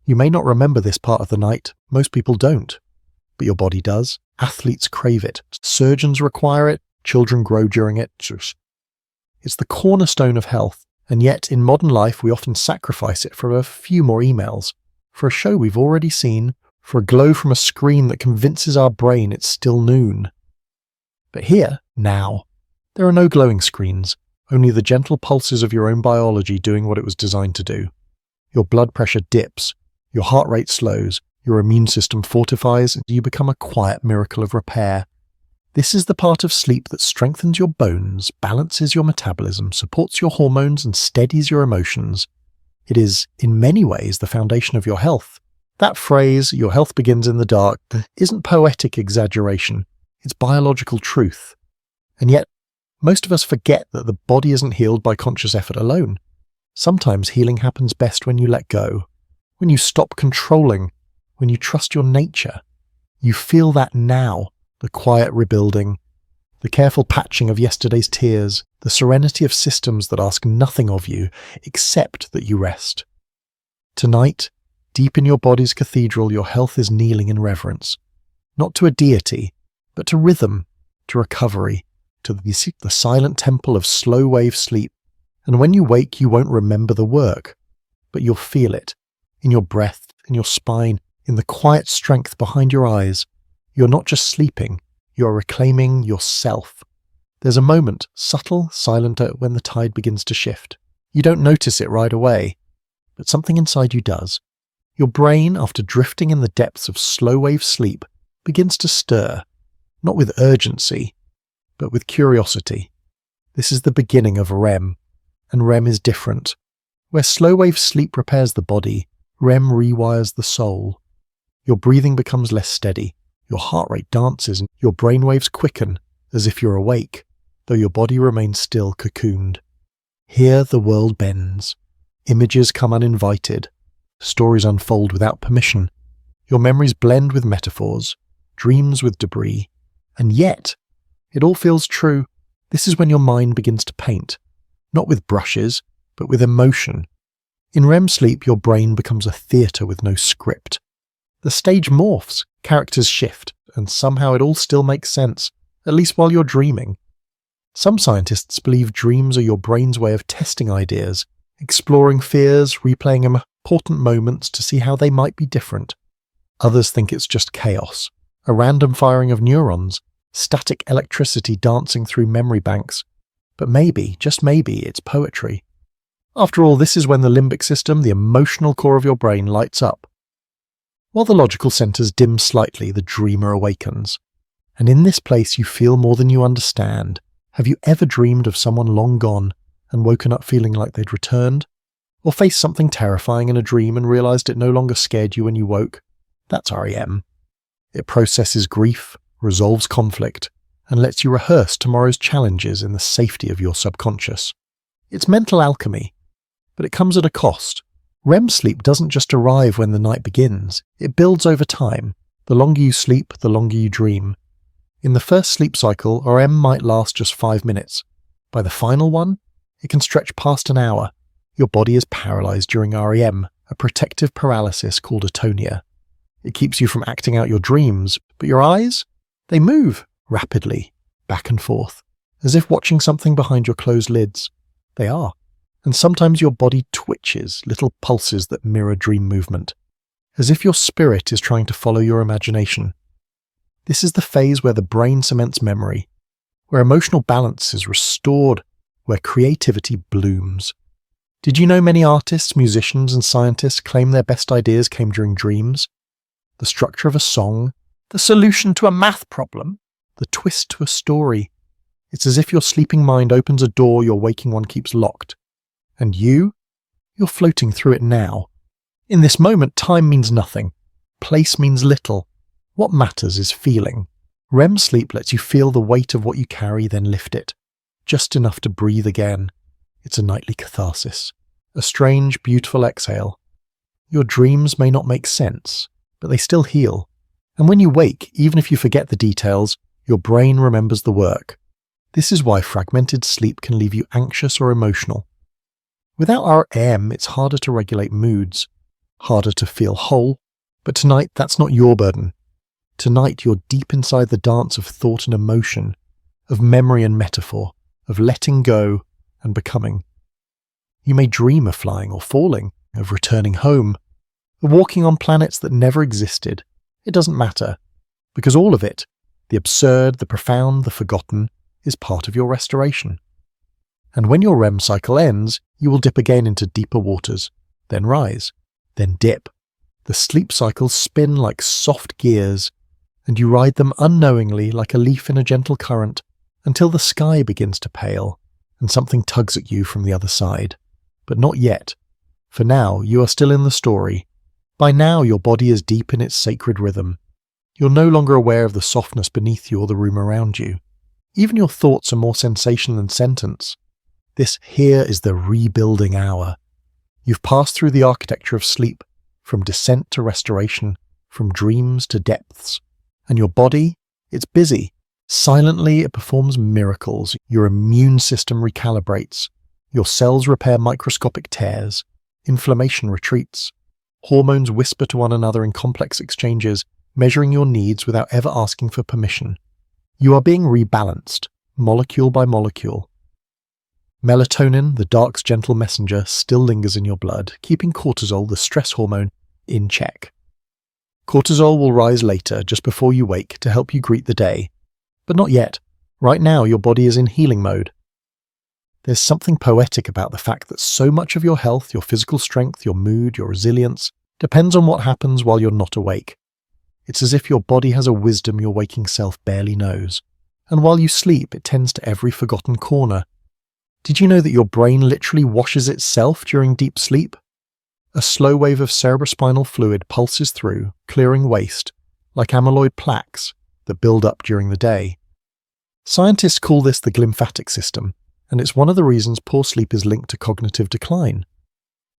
You may not remember this part of the night, most people don't. But your body does. Athletes crave it. Surgeons require it. Children grow during it. It's the cornerstone of health, and yet in modern life we often sacrifice it for a few more emails, for a show we've already seen, for a glow from a screen that convinces our brain it's still noon. But here, now, there are no glowing screens, only the gentle pulses of your own biology doing what it was designed to do. Your blood pressure dips, your heart rate slows, your immune system fortifies, and you become a quiet miracle of repair. This is the part of sleep that strengthens your bones, balances your metabolism, supports your hormones, and steadies your emotions. It is, in many ways, the foundation of your health. That phrase, "your health begins in the dark," isn't poetic exaggeration, it's biological truth. And yet, most of us forget that the body isn't healed by conscious effort alone. Sometimes healing happens best when you let go, when you stop controlling, when you trust your nature. You feel that now, the quiet rebuilding, the careful patching of yesterday's tears, the serenity of systems that ask nothing of you except that you rest. Tonight, deep in your body's cathedral, your health is kneeling in reverence, not to a deity, but to rhythm, to recovery, to the silent temple of slow-wave sleep. And when you wake, you won't remember the work, but you'll feel it, in your breath, in your spine, in the quiet strength behind your eyes. You're not just sleeping, you're reclaiming yourself. There's a moment, subtle, silent, when the tide begins to shift. You don't notice it right away, but something inside you does. Your brain, after drifting in the depths of slow-wave sleep, begins to stir, not with urgency, but with curiosity. This is the beginning of REM, and REM is different. Where slow-wave sleep repairs the body, REM rewires the soul. Your breathing becomes less steady, your heart rate dances, and your brainwaves quicken, as if you're awake, though your body remains still cocooned. Here the world bends. Images come uninvited. Stories unfold without permission. Your memories blend with metaphors, dreams with debris, and yet, it all feels true. This is when your mind begins to paint, not with brushes, but with emotion. In REM sleep, your brain becomes a theatre with no script. The stage morphs, characters shift, and somehow it all still makes sense, at least while you're dreaming. Some scientists believe dreams are your brain's way of testing ideas, exploring fears, replaying important moments to see how they might be different. Others think it's just chaos, a random firing of neurons, static electricity dancing through memory banks. But maybe, just maybe, it's poetry. After all, this is when the limbic system, the emotional core of your brain, lights up. While the logical centers dim slightly, the dreamer awakens. And in this place you feel more than you understand. Have you ever dreamed of someone long gone and woken up feeling like they'd returned? Or faced something terrifying in a dream and realized it no longer scared you when you woke? That's REM. It processes grief, resolves conflict, and lets you rehearse tomorrow's challenges in the safety of your subconscious. It's mental alchemy, but it comes at a cost. REM sleep doesn't just arrive when the night begins, it builds over time. The longer you sleep, the longer you dream. In the first sleep cycle, REM might last just 5 minutes. By the final one, it can stretch past an hour. Your body is paralyzed during REM, a protective paralysis called atonia. It keeps you from acting out your dreams, but your eyes? They move rapidly, back and forth, as if watching something behind your closed lids. They are. And sometimes your body twitches, little pulses that mirror dream movement, as if your spirit is trying to follow your imagination. This is the phase where the brain cements memory, where emotional balance is restored, where creativity blooms. Did you know many artists, musicians, and scientists claim their best ideas came during dreams? The structure of a song, the solution to a math problem, the twist to a story. It's as if your sleeping mind opens a door your waking one keeps locked. And you're floating through it now. In this moment, time means nothing. Place means little. What matters is feeling. REM sleep lets you feel the weight of what you carry, then lift it. Just enough to breathe again. It's a nightly catharsis. A strange, beautiful exhale. Your dreams may not make sense, but they still heal. And when you wake, even if you forget the details, your brain remembers the work. This is why fragmented sleep can leave you anxious or emotional. Without REM, it's harder to regulate moods, harder to feel whole. But tonight, that's not your burden. Tonight, you're deep inside the dance of thought and emotion, of memory and metaphor, of letting go and becoming. You may dream of flying or falling, of returning home, of walking on planets that never existed. It doesn't matter, because all of it, the absurd, the profound, the forgotten, is part of your restoration. And when your REM cycle ends, you will dip again into deeper waters, then rise, then dip. The sleep cycles spin like soft gears, and you ride them unknowingly like a leaf in a gentle current until the sky begins to pale and something tugs at you from the other side. But not yet. For now, you are still in the story. By now, your body is deep in its sacred rhythm. You're no longer aware of the softness beneath you or the room around you. Even your thoughts are more sensation than sentence. This here is the rebuilding hour. You've passed through the architecture of sleep, from descent to restoration, from dreams to depths. And your body, it's busy. Silently, it performs miracles. Your immune system recalibrates. Your cells repair microscopic tears. Inflammation retreats. Hormones whisper to one another in complex exchanges, measuring your needs without ever asking for permission. You are being rebalanced, molecule by molecule. Melatonin, the dark's gentle messenger, still lingers in your blood, keeping cortisol, the stress hormone, in check. Cortisol will rise later, just before you wake, to help you greet the day. But not yet. Right now, your body is in healing mode. There's something poetic about the fact that so much of your health, your physical strength, your mood, your resilience, depends on what happens while you're not awake. It's as if your body has a wisdom your waking self barely knows. And while you sleep, it tends to every forgotten corner. Did you know that your brain literally washes itself during deep sleep? A slow wave of cerebrospinal fluid pulses through, clearing waste, like amyloid plaques that build up during the day. Scientists call this the glymphatic system, and it's one of the reasons poor sleep is linked to cognitive decline.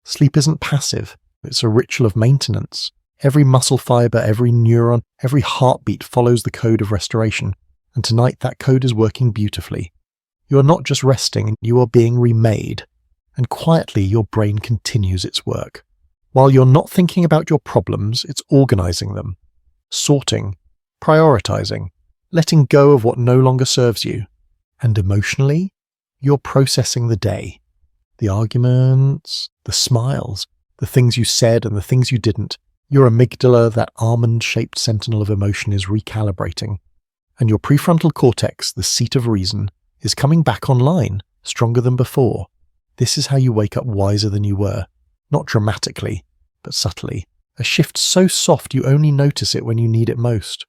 Sleep isn't passive, it's a ritual of maintenance. Every muscle fiber, every neuron, every heartbeat follows the code of restoration, and tonight that code is working beautifully. You are not just resting, you are being remade, and quietly your brain continues its work. While you're not thinking about your problems, it's organizing them, sorting, prioritizing, letting go of what no longer serves you. And emotionally, you're processing the day. The arguments, the smiles, the things you said and the things you didn't. Your amygdala, that almond-shaped sentinel of emotion, is recalibrating, and your prefrontal cortex, the seat of reason, is coming back online, stronger than before. This is how you wake up wiser than you were, not dramatically, but subtly. A shift so soft you only notice it when you need it most.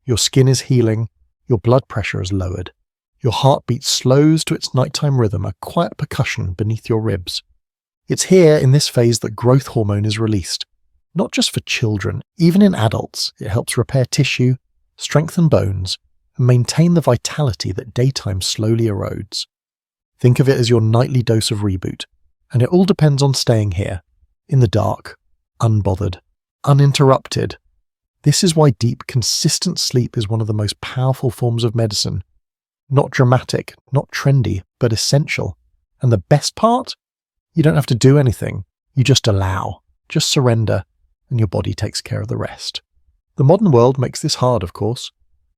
Your skin is healing, your blood pressure is lowered, your heartbeat slows to its nighttime rhythm, a quiet percussion beneath your ribs. It's here in this phase that growth hormone is released. Not just for children, even in adults, it helps repair tissue, strengthen bones, and maintain the vitality that daytime slowly erodes. Think of it as your nightly dose of reboot, and it all depends on staying here, in the dark, unbothered, uninterrupted. This is why deep, consistent sleep is one of the most powerful forms of medicine. Not dramatic, not trendy, but essential. And the best part? You don't have to do anything. You just allow, just surrender, and your body takes care of the rest. The modern world makes this hard, of course.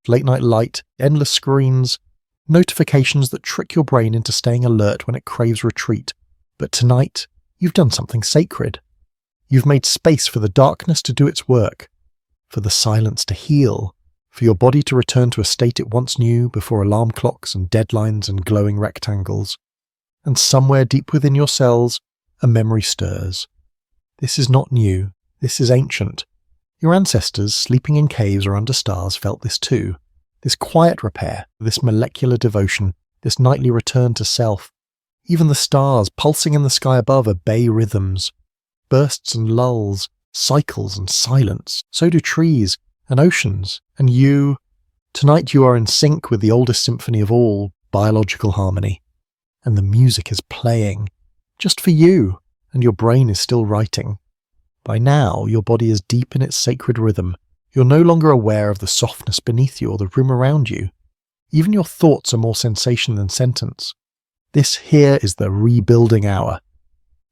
Late night light, endless screens, notifications that trick your brain into staying alert when it craves retreat. But tonight, you've done something sacred. You've made space for the darkness to do its work, for the silence to heal, for your body to return to a state it once knew before alarm clocks and deadlines and glowing rectangles. And somewhere deep within your cells, a memory stirs. This is not new. This is ancient. Your ancestors, sleeping in caves or under stars, felt this too. This quiet repair, this molecular devotion, this nightly return to self. Even the stars pulsing in the sky above obey rhythms. Bursts and lulls, cycles and silence. So do trees and oceans. And you. Tonight you are in sync with the oldest symphony of all, biological harmony. And the music is playing. Just for you. And your brain is still writing. By now, your body is deep in its sacred rhythm. You're no longer aware of the softness beneath you or the room around you. Even your thoughts are more sensation than sentence. This here is the rebuilding hour.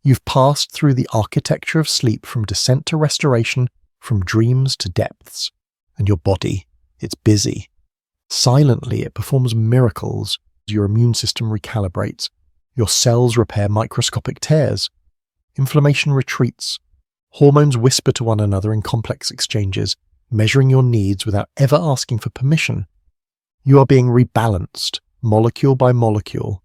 You've passed through the architecture of sleep from descent to restoration, from dreams to depths. And your body, it's busy. Silently, it performs miracles. Your immune system recalibrates. Your cells repair microscopic tears. Inflammation retreats. Hormones whisper to one another in complex exchanges, measuring your needs without ever asking for permission. You are being rebalanced, molecule by molecule.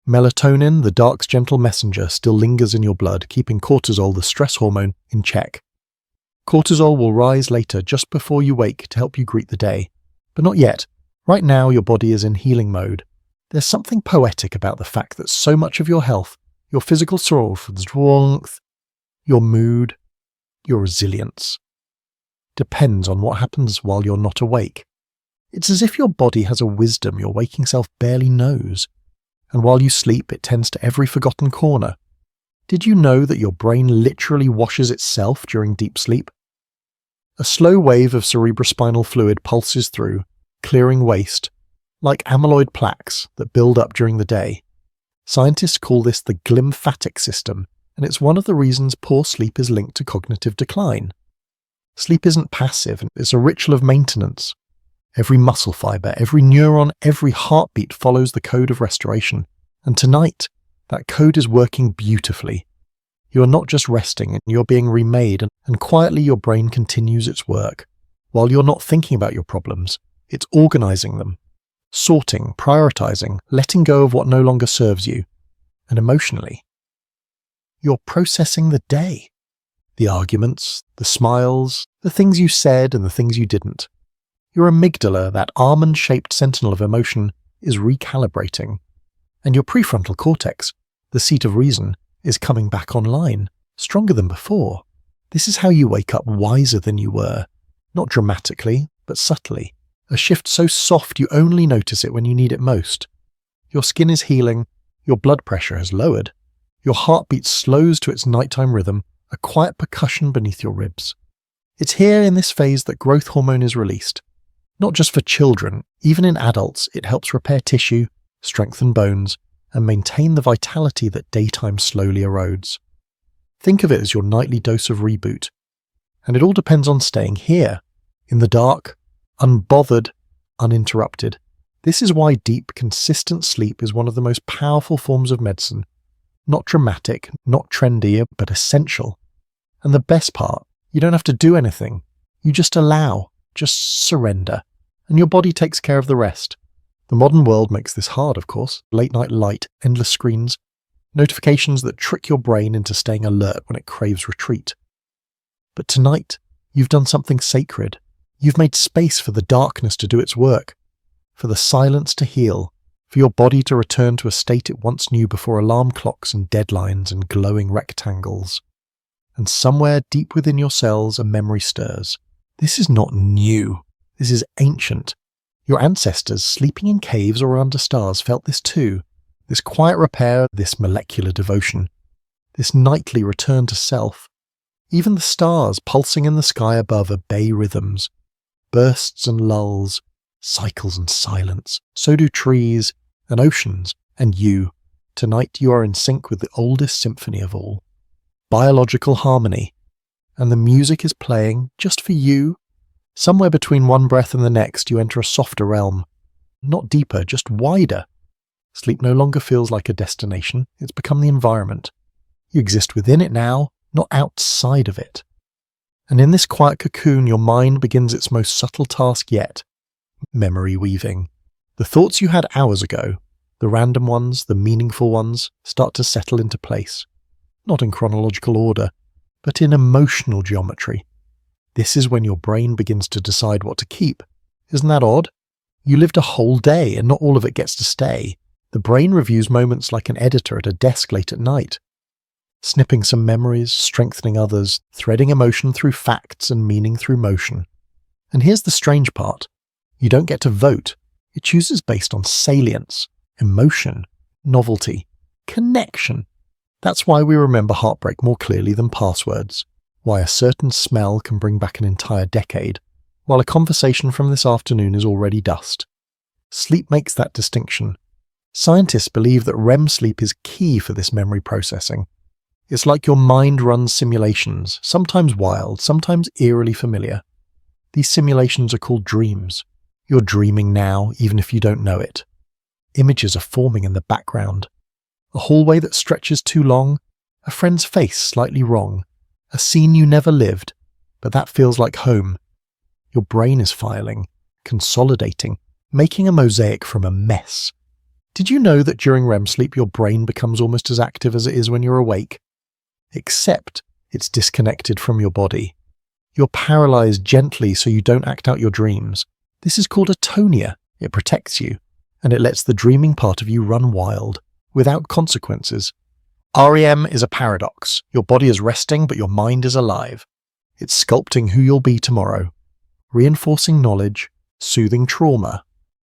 Melatonin, the dark's gentle messenger, still lingers in your blood, keeping cortisol, the stress hormone, in check. Cortisol will rise later, just before you wake, to help you greet the day. But not yet. Right now, your body is in healing mode. There's something poetic about the fact that so much of your health, your physical strength, your mood, your resilience, depends on what happens while you're not awake. It's as if your body has a wisdom your waking self barely knows, and while you sleep it tends to every forgotten corner. Did you know that your brain literally washes itself during deep sleep? A slow wave of cerebrospinal fluid pulses through, clearing waste, like amyloid plaques that build up during the day. Scientists call this the glymphatic system, and it's one of the reasons poor sleep is linked to cognitive decline. Sleep isn't passive, it's a ritual of maintenance. Every muscle fiber, every neuron, every heartbeat follows the code of restoration. And tonight, that code is working beautifully. You are not just resting, you're being remade, and quietly your brain continues its work. While you're not thinking about your problems, it's organizing them, sorting, prioritizing, letting go of what no longer serves you. And emotionally, you're processing the day. The arguments, the smiles, the things you said and the things you didn't. Your amygdala, that almond-shaped sentinel of emotion, is recalibrating. And your prefrontal cortex, the seat of reason, is coming back online, stronger than before. This is how you wake up wiser than you were. Not dramatically, but subtly. A shift so soft you only notice it when you need it most. Your skin is healing, your blood pressure has lowered. Your heartbeat slows to its nighttime rhythm, a quiet percussion beneath your ribs. It's here in this phase that growth hormone is released. Not just for children, even in adults, it helps repair tissue, strengthen bones, and maintain the vitality that daytime slowly erodes. Think of it as your nightly dose of reboot. And it all depends on staying here, in the dark, unbothered, uninterrupted. This is why deep, consistent sleep is one of the most powerful forms of medicine. Not dramatic, not trendy, but essential. And the best part, You don't have to do anything. You just allow, just surrender, and your body takes care of the rest. The modern world makes this hard, of course. Late night light, endless screens, notifications that trick your brain into staying alert when it craves retreat. But tonight, you've done something sacred. You've made space for the darkness to do its work, for the silence to heal, for your body to return to a state it once knew before alarm clocks and deadlines and glowing rectangles. And somewhere deep within your cells a memory stirs. This is not new. This is ancient. Your ancestors, sleeping in caves or under stars, felt this too. This quiet repair, this molecular devotion, this nightly return to self. Even the stars pulsing in the sky above obey rhythms, bursts and lulls, cycles and silence. So do trees and oceans and you. Tonight you are in sync with the oldest symphony of all. Biological harmony. And the music is playing just for you. Somewhere between one breath and the next you enter a softer realm. Not deeper, just wider. Sleep no longer feels like a destination. It's become the environment. You exist within it now, not outside of it. And in this quiet cocoon, your mind begins its most subtle task yet, memory weaving. The thoughts you had hours ago, the random ones, the meaningful ones, start to settle into place. Not in chronological order, but in emotional geometry. This is when your brain begins to decide what to keep. Isn't that odd? You lived a whole day and not all of it gets to stay. The brain reviews moments like an editor at a desk late at night. Snipping some memories, strengthening others, threading emotion through facts and meaning through motion. And here's the strange part. You don't get to vote. It chooses based on salience, emotion, novelty, connection. That's why we remember heartbreak more clearly than passwords. Why a certain smell can bring back an entire decade, while a conversation from this afternoon is already dust. Sleep makes that distinction. Scientists believe that REM sleep is key for this memory processing. It's like your mind runs simulations, sometimes wild, sometimes eerily familiar. These simulations are called dreams. You're dreaming now, even if you don't know it. Images are forming in the background. A hallway that stretches too long, a friend's face slightly wrong, a scene you never lived, but that feels like home. Your brain is filing, consolidating, making a mosaic from a mess. Did you know that during REM sleep your brain becomes almost as active as it is when you're awake? Except it's disconnected from your body. You're paralyzed gently so you don't act out your dreams. This is called atonia. It protects you, and it lets the dreaming part of you run wild, without consequences. REM is a paradox. Your body is resting, but your mind is alive. It's sculpting who you'll be tomorrow, reinforcing knowledge, soothing trauma,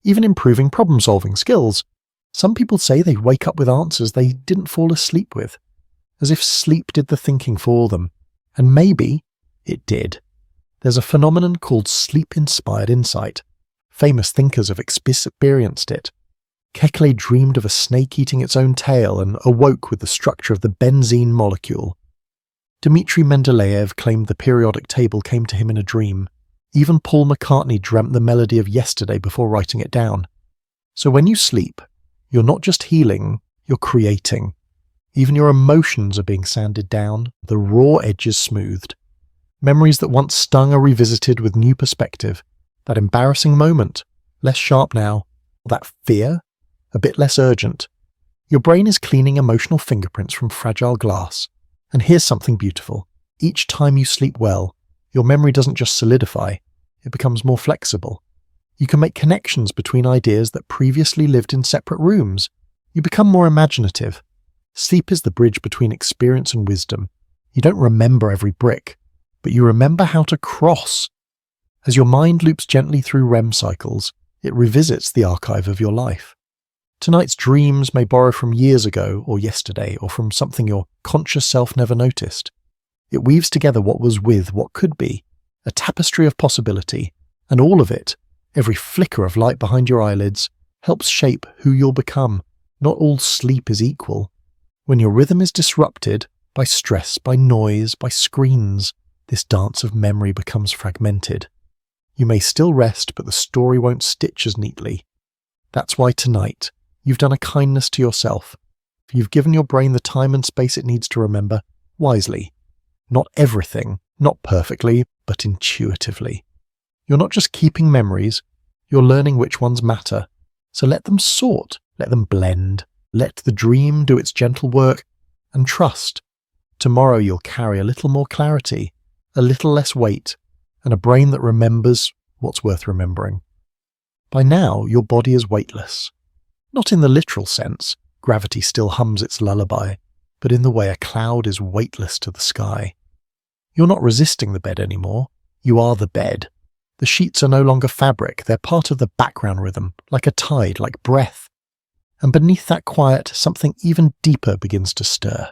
even improving problem-solving skills. Some people say they wake up with answers they didn't fall asleep with, as if sleep did the thinking for them. And maybe it did. There's a phenomenon called sleep-inspired insight. Famous thinkers have experienced it. Kekle dreamed of a snake eating its own tail and awoke with the structure of the benzene molecule. Dmitri Mendeleev claimed the periodic table came to him in a dream. Even Paul McCartney dreamt the melody of yesterday before writing it down. So when you sleep, you're not just healing, you're creating. Even your emotions are being sanded down, the raw edges smoothed. Memories that once stung are revisited with new perspective. That embarrassing moment, less sharp now. That fear, a bit less urgent. Your brain is cleaning emotional fingerprints from fragile glass. And here's something beautiful. Each time you sleep well, your memory doesn't just solidify, it becomes more flexible. You can make connections between ideas that previously lived in separate rooms. You become more imaginative. Sleep is the bridge between experience and wisdom. You don't remember every brick, but you remember how to cross. As your mind loops gently through REM cycles, it revisits the archive of your life. Tonight's dreams may borrow from years ago or yesterday or from something your conscious self never noticed. It weaves together what was with what could be, a tapestry of possibility, and all of it, every flicker of light behind your eyelids, helps shape who you'll become. Not all sleep is equal. When your rhythm is disrupted by stress, by noise, by screens, this dance of memory becomes fragmented. You may still rest, but the story won't stitch as neatly. That's why tonight, you've done a kindness to yourself. You've given your brain the time and space it needs to remember, wisely. Not everything, Not perfectly, but intuitively. You're not just keeping memories, you're learning which ones matter. So let them sort, let them blend, let the dream do its gentle work, and trust. Tomorrow you'll carry a little more clarity, a little less weight, and a brain that remembers what's worth remembering. By now, your body is weightless. Not in the literal sense, gravity still hums its lullaby, but in the way a cloud is weightless to the sky. You're not resisting the bed anymore. You are the bed. The sheets are no longer fabric, they're part of the background rhythm, like a tide, like breath. And beneath that quiet, something even deeper begins to stir.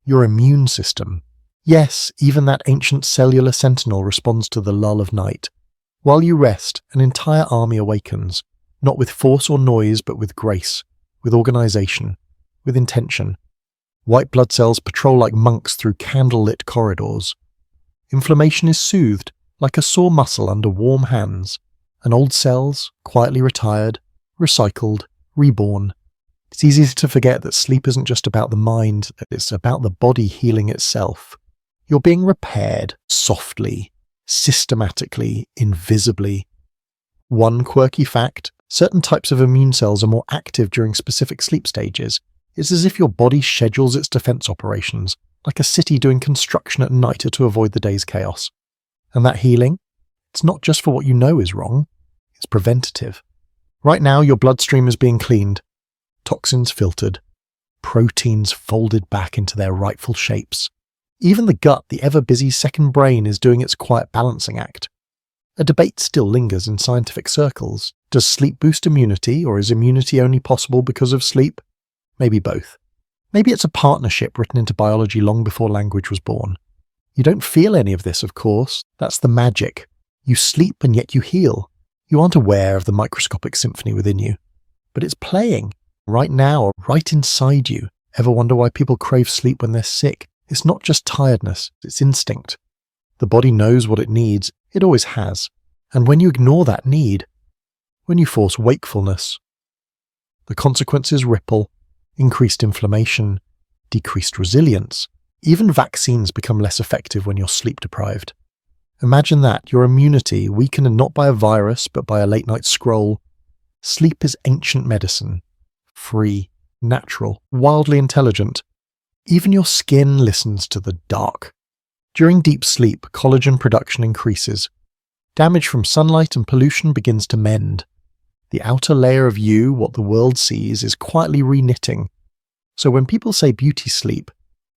Your immune system. Yes, even that ancient cellular sentinel responds to the lull of night. While you rest, an entire army awakens, not with force or noise, but with grace, with organization, with intention. White blood cells patrol like monks through candle-lit corridors. Inflammation is soothed, like a sore muscle under warm hands, and old cells, quietly retired, recycled, reborn. It's easy to forget that sleep isn't just about the mind, it's about the body healing itself. You're being repaired, softly, systematically, invisibly. One quirky fact, certain types of immune cells are more active during specific sleep stages. It's as if your body schedules its defense operations, like a city doing construction at night to avoid the day's chaos. And that healing, it's not just for what you know is wrong, it's preventative. Right now, your bloodstream is being cleaned, toxins filtered, proteins folded back into their rightful shapes. Even the gut, the ever-busy second brain, is doing its quiet balancing act. A debate still lingers in scientific circles. Does sleep boost immunity, or is immunity only possible because of sleep? Maybe both. Maybe it's a partnership written into biology long before language was born. You don't feel any of this, of course. That's the magic. You sleep and yet you heal. You aren't aware of the microscopic symphony within you. But it's playing, right now, right inside you. Ever wonder why people crave sleep when they're sick? It's not just tiredness, it's instinct. The body knows what it needs, it always has. And when you ignore that need, when you force wakefulness, the consequences ripple, increased inflammation, decreased resilience. Even vaccines become less effective when you're sleep deprived. Imagine that, your immunity weakened not by a virus but by a late-night scroll. Sleep is ancient medicine, free, natural, wildly intelligent. Even your skin listens to the dark. During deep sleep, collagen production increases. Damage from sunlight and pollution begins to mend. The outer layer of you, what the world sees, is quietly reknitting. So when people say beauty sleep,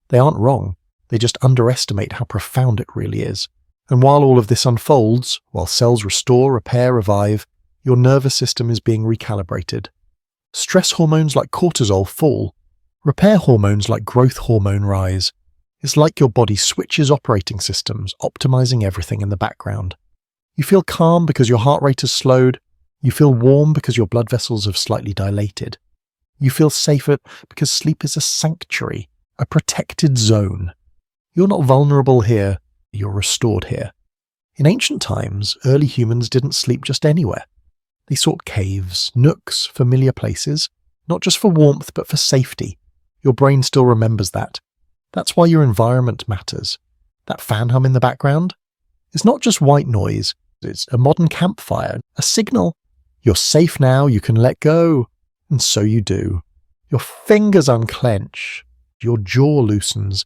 they aren't wrong. They just underestimate how profound it really is. And while all of this unfolds, while cells restore, repair, revive, your nervous system is being recalibrated. Stress hormones like cortisol fall. Repair hormones like growth hormone rise. It's like your body switches operating systems, optimizing everything in the background. You feel calm because your heart rate has slowed. You feel warm because your blood vessels have slightly dilated. You feel safer because sleep is a sanctuary, a protected zone. You're not vulnerable here, you're restored here. In ancient times, early humans didn't sleep just anywhere. They sought caves, nooks, familiar places, not just for warmth but for safety. Your brain still remembers that. That's why your environment matters. That fan hum in the background? It's not just white noise, it's a modern campfire, a signal. You're safe now, you can let go. And so you do. Your fingers unclench, your jaw loosens,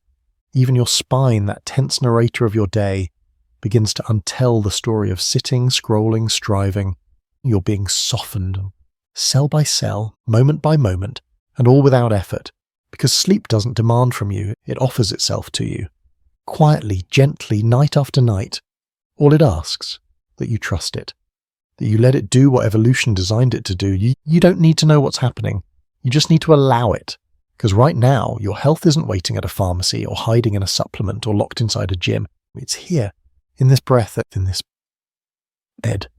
even your spine, that tense narrator of your day, begins to untell the story of sitting, scrolling, striving. You're being softened, cell by cell, moment by moment, and all without effort. Because sleep doesn't demand from you, it offers itself to you. Quietly, gently, night after night. All it asks, that you trust it. That you let it do what evolution designed it to do. You don't need to know what's happening. You just need to allow it. Because right now, your health isn't waiting at a pharmacy or hiding in a supplement or locked inside a gym. It's here, in this breath, in this bed,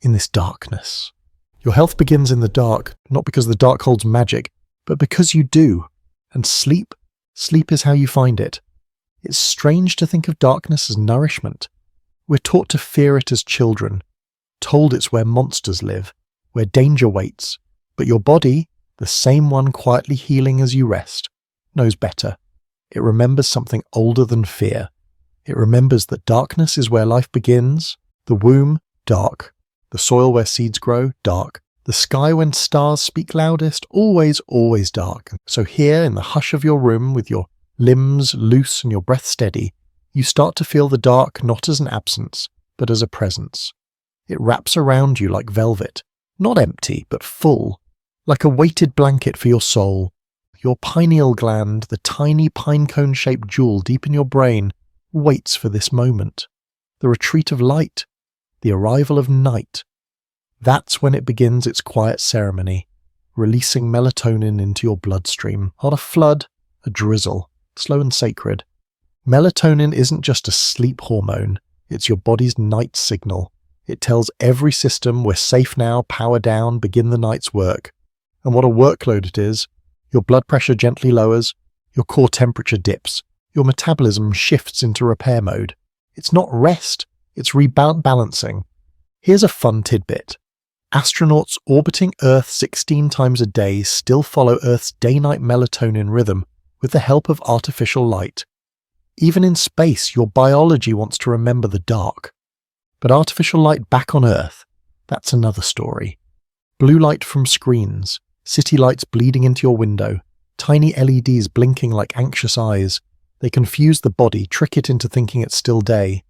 in this darkness. Your health begins in the dark, not because the dark holds magic, but because you do. And sleep is how you find it. It's strange to think of darkness as nourishment. We're taught to fear it as children, told it's where monsters live, where danger waits. But your body, the same one quietly healing as you rest, knows better. It remembers something older than fear. It remembers that darkness is where life begins. The womb, dark. The soil where seeds grow, dark. The sky when stars speak loudest, always, always dark. So here, in the hush of your room, with your limbs loose and your breath steady, you start to feel the dark not as an absence, but as a presence. It wraps around you like velvet, not empty, but full, like a weighted blanket for your soul. Your pineal gland, the tiny pinecone-shaped jewel deep in your brain, waits for this moment. The retreat of light, the arrival of night. That's when it begins its quiet ceremony, releasing melatonin into your bloodstream. Not a flood, a drizzle, slow and sacred. Melatonin isn't just a sleep hormone, it's your body's night signal. It tells every system we're safe now, power down, begin the night's work. And what a workload it is. Your blood pressure gently lowers, your core temperature dips, your metabolism shifts into repair mode. It's not rest, it's rebalancing. Here's a fun tidbit. Astronauts orbiting Earth 16 times a day still follow Earth's day-night melatonin rhythm with the help of artificial light. Even in space, your biology wants to remember the dark. But artificial light back on Earth, that's another story. Blue light from screens, city lights bleeding into your window, tiny LEDs blinking like anxious eyes. They confuse the body, trick it into thinking it's still day.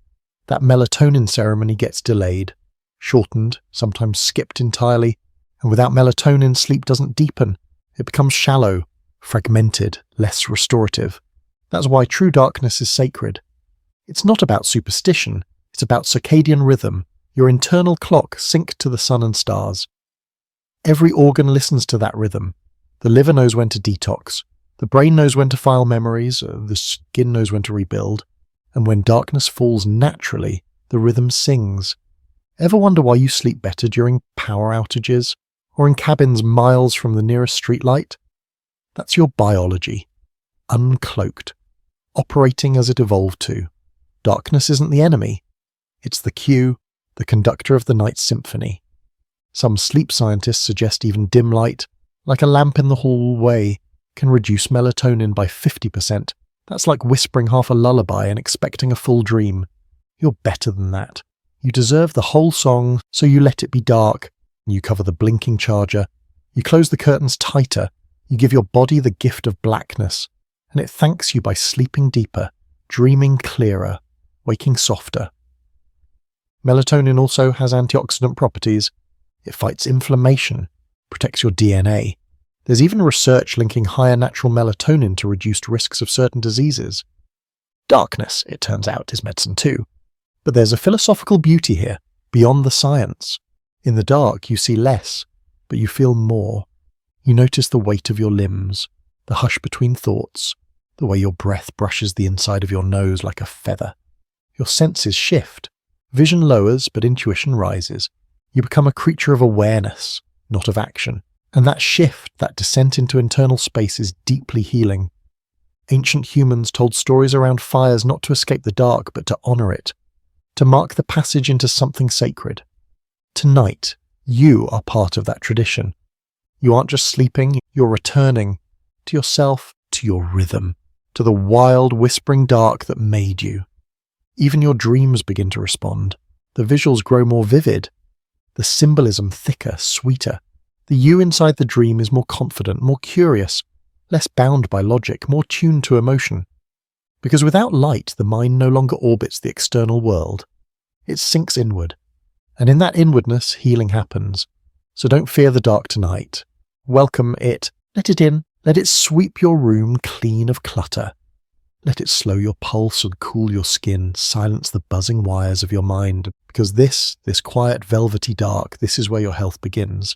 That melatonin ceremony gets delayed, shortened, sometimes skipped entirely, and without melatonin, sleep doesn't deepen. It becomes shallow, fragmented, less restorative. That's why true darkness is sacred. It's not about superstition, it's about circadian rhythm, your internal clock synced to the sun and stars. Every organ listens to that rhythm. The liver knows when to detox, the brain knows when to file memories, the skin knows when to rebuild, and when darkness falls naturally, the rhythm sings. Ever wonder why you sleep better during power outages, or in cabins miles from the nearest streetlight? That's your biology, uncloaked, operating as it evolved to. Darkness isn't the enemy. It's the cue, the conductor of the night symphony. Some sleep scientists suggest even dim light, like a lamp in the hallway, can reduce melatonin by 50%. That's like whispering half a lullaby and expecting a full dream. You're better than that. You deserve the whole song, so you let it be dark. You cover the blinking charger. You close the curtains tighter. You give your body the gift of blackness, and it thanks you by sleeping deeper, dreaming clearer, waking softer. Melatonin also has antioxidant properties. It fights inflammation, protects your DNA. There's even research linking higher natural melatonin to reduced risks of certain diseases. Darkness, it turns out, is medicine too. But there's a philosophical beauty here, beyond the science. In the dark, you see less, but you feel more. You notice the weight of your limbs, the hush between thoughts, the way your breath brushes the inside of your nose like a feather. Your senses shift. Vision lowers, but intuition rises. You become a creature of awareness, not of action. And that shift, that descent into internal space is deeply healing. Ancient humans told stories around fires not to escape the dark, but to honor it, to mark the passage into something sacred. Tonight, you are part of that tradition. You aren't just sleeping, you're returning to yourself, to your rhythm, to the wild, whispering dark that made you. Even your dreams begin to respond. The visuals grow more vivid, the symbolism thicker, sweeter. The you inside the dream is more confident, more curious, less bound by logic, more tuned to emotion. Because without light, the mind no longer orbits the external world. It sinks inward. And in that inwardness, healing happens. So don't fear the dark tonight. Welcome it. Let it in. Let it sweep your room clean of clutter. Let it slow your pulse and cool your skin, silence the buzzing wires of your mind. Because this quiet velvety dark, this is where your health begins.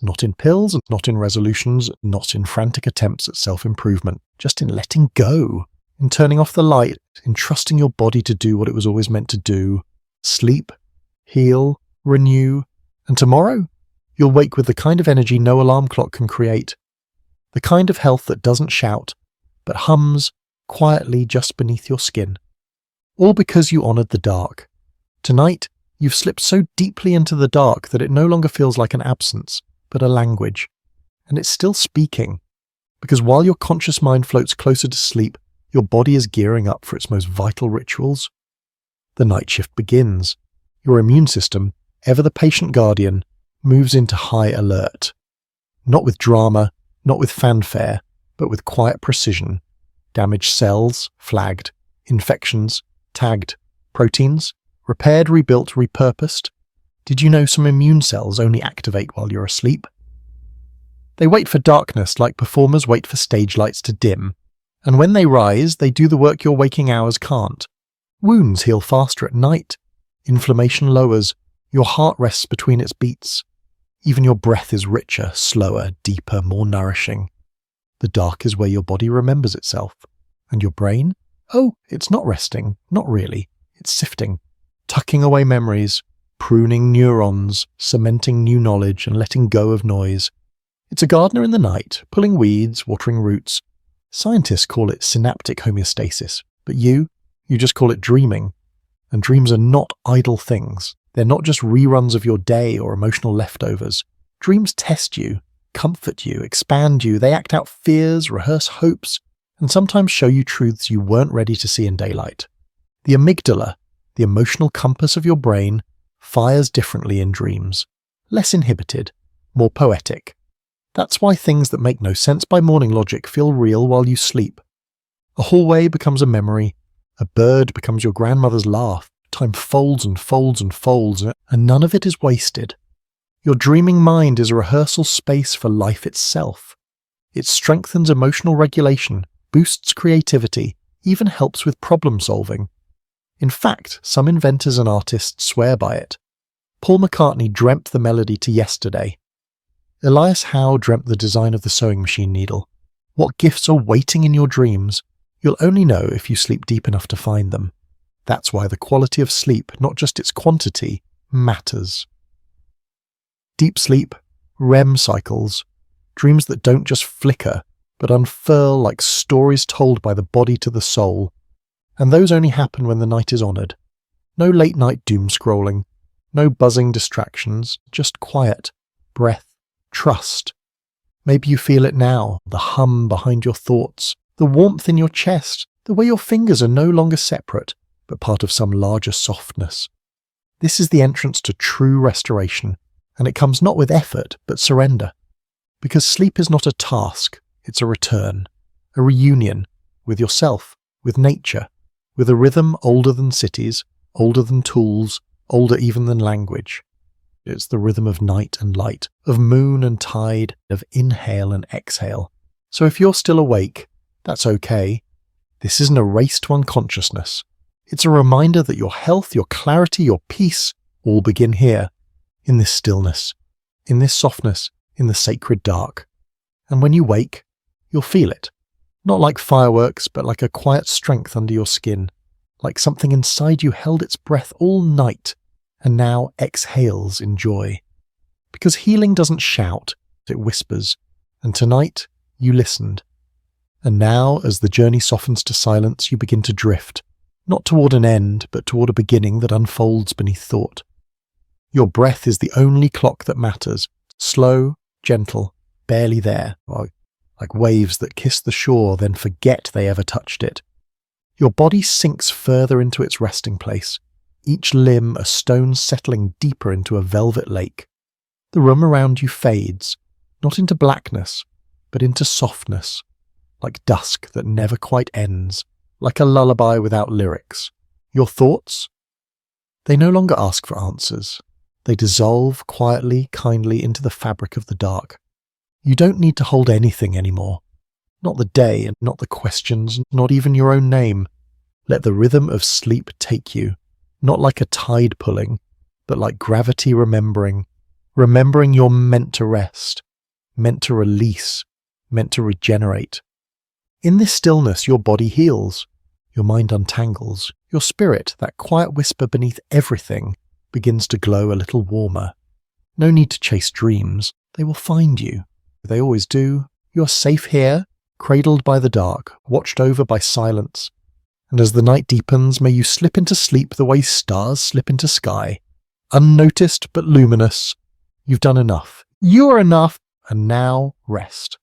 Not in pills, not in resolutions, not in frantic attempts at self-improvement, just in letting go, in turning off the light, in trusting your body to do what it was always meant to do. Sleep, heal, renew, and tomorrow, you'll wake with the kind of energy no alarm clock can create. The kind of health that doesn't shout, but hums quietly just beneath your skin. All because you honored the dark. Tonight, you've slipped so deeply into the dark that it no longer feels like an absence, but a language. And it's still speaking, because while your conscious mind floats closer to sleep, your body is gearing up for its most vital rituals. The night shift begins. Your immune system, ever the patient guardian, moves into high alert. Not with drama, not with fanfare, but with quiet precision. Damaged cells, flagged. Infections, tagged. Proteins, repaired, rebuilt, repurposed. Did you know some immune cells only activate while you're asleep? They wait for darkness like performers wait for stage lights to dim. And when they rise, they do the work your waking hours can't. Wounds heal faster at night. Inflammation lowers. Your heart rests between its beats. Even your breath is richer, slower, deeper, more nourishing. The dark is where your body remembers itself. And your brain? Oh, it's not resting. Not really. It's sifting. Tucking away memories. Pruning neurons. Cementing new knowledge and letting go of noise. It's a gardener in the night, pulling weeds, watering roots. Scientists call it synaptic homeostasis, but you just call it dreaming. And dreams are not idle things. They're not just reruns of your day or emotional leftovers. Dreams test you, comfort you, expand you. They act out fears, rehearse hopes, and sometimes show you truths you weren't ready to see in daylight. The amygdala, the emotional compass of your brain, fires differently in dreams. Less inhibited, more poetic. That's why things that make no sense by morning logic feel real while you sleep. A hallway becomes a memory. A bird becomes your grandmother's laugh. Time folds and folds and folds, and none of it is wasted. Your dreaming mind is a rehearsal space for life itself. It strengthens emotional regulation, boosts creativity, even helps with problem solving. In fact, some inventors and artists swear by it. Paul McCartney dreamt the melody to Yesterday. Elias Howe dreamt the design of the sewing machine needle. What gifts are waiting in your dreams? You'll only know if you sleep deep enough to find them. That's why the quality of sleep, not just its quantity, matters. Deep sleep, REM cycles, dreams that don't just flicker, but unfurl like stories told by the body to the soul. And those only happen when the night is honoured. No late-night doom scrolling, no buzzing distractions, just quiet, breath, trust. Maybe you feel it now, the hum behind your thoughts, the warmth in your chest, the way your fingers are no longer separate, but part of some larger softness. This is the entrance to true restoration, and it comes not with effort, but surrender. Because sleep is not a task, it's a return, a reunion with yourself, with nature, with a rhythm older than cities, older than tools, older even than language. It's the rhythm of night and light, of moon and tide, of inhale and exhale. So if you're still awake, that's okay. This isn't a race to unconsciousness. It's a reminder that your health, your clarity, your peace all begin here, in this stillness, in this softness, in the sacred dark. And when you wake, you'll feel it. Not like fireworks, but like a quiet strength under your skin, like something inside you held its breath all night and now exhales in joy. Because healing doesn't shout, it whispers, and tonight you listened. And now, as the journey softens to silence, you begin to drift, not toward an end, but toward a beginning that unfolds beneath thought. Your breath is the only clock that matters, slow, gentle, barely there, like waves that kiss the shore then forget they ever touched it. Your body sinks further into its resting place, each limb a stone settling deeper into a velvet lake. The room around you fades, not into blackness, but into softness, like dusk that never quite ends, like a lullaby without lyrics. Your thoughts? They no longer ask for answers. They dissolve quietly, kindly into the fabric of the dark. You don't need to hold anything anymore. Not the day and not the questions, not even your own name. Let the rhythm of sleep take you, not like a tide pulling, but like gravity remembering you're meant to rest, meant to release, meant to regenerate. In this stillness, your body heals, your mind untangles, your spirit, that quiet whisper beneath everything, begins to glow a little warmer. No need to chase dreams. They will find you. They always do. You're safe here, cradled by the dark, watched over by silence. And as the night deepens, may you slip into sleep the way stars slip into sky. Unnoticed but luminous. You've done enough. You are enough. And now rest.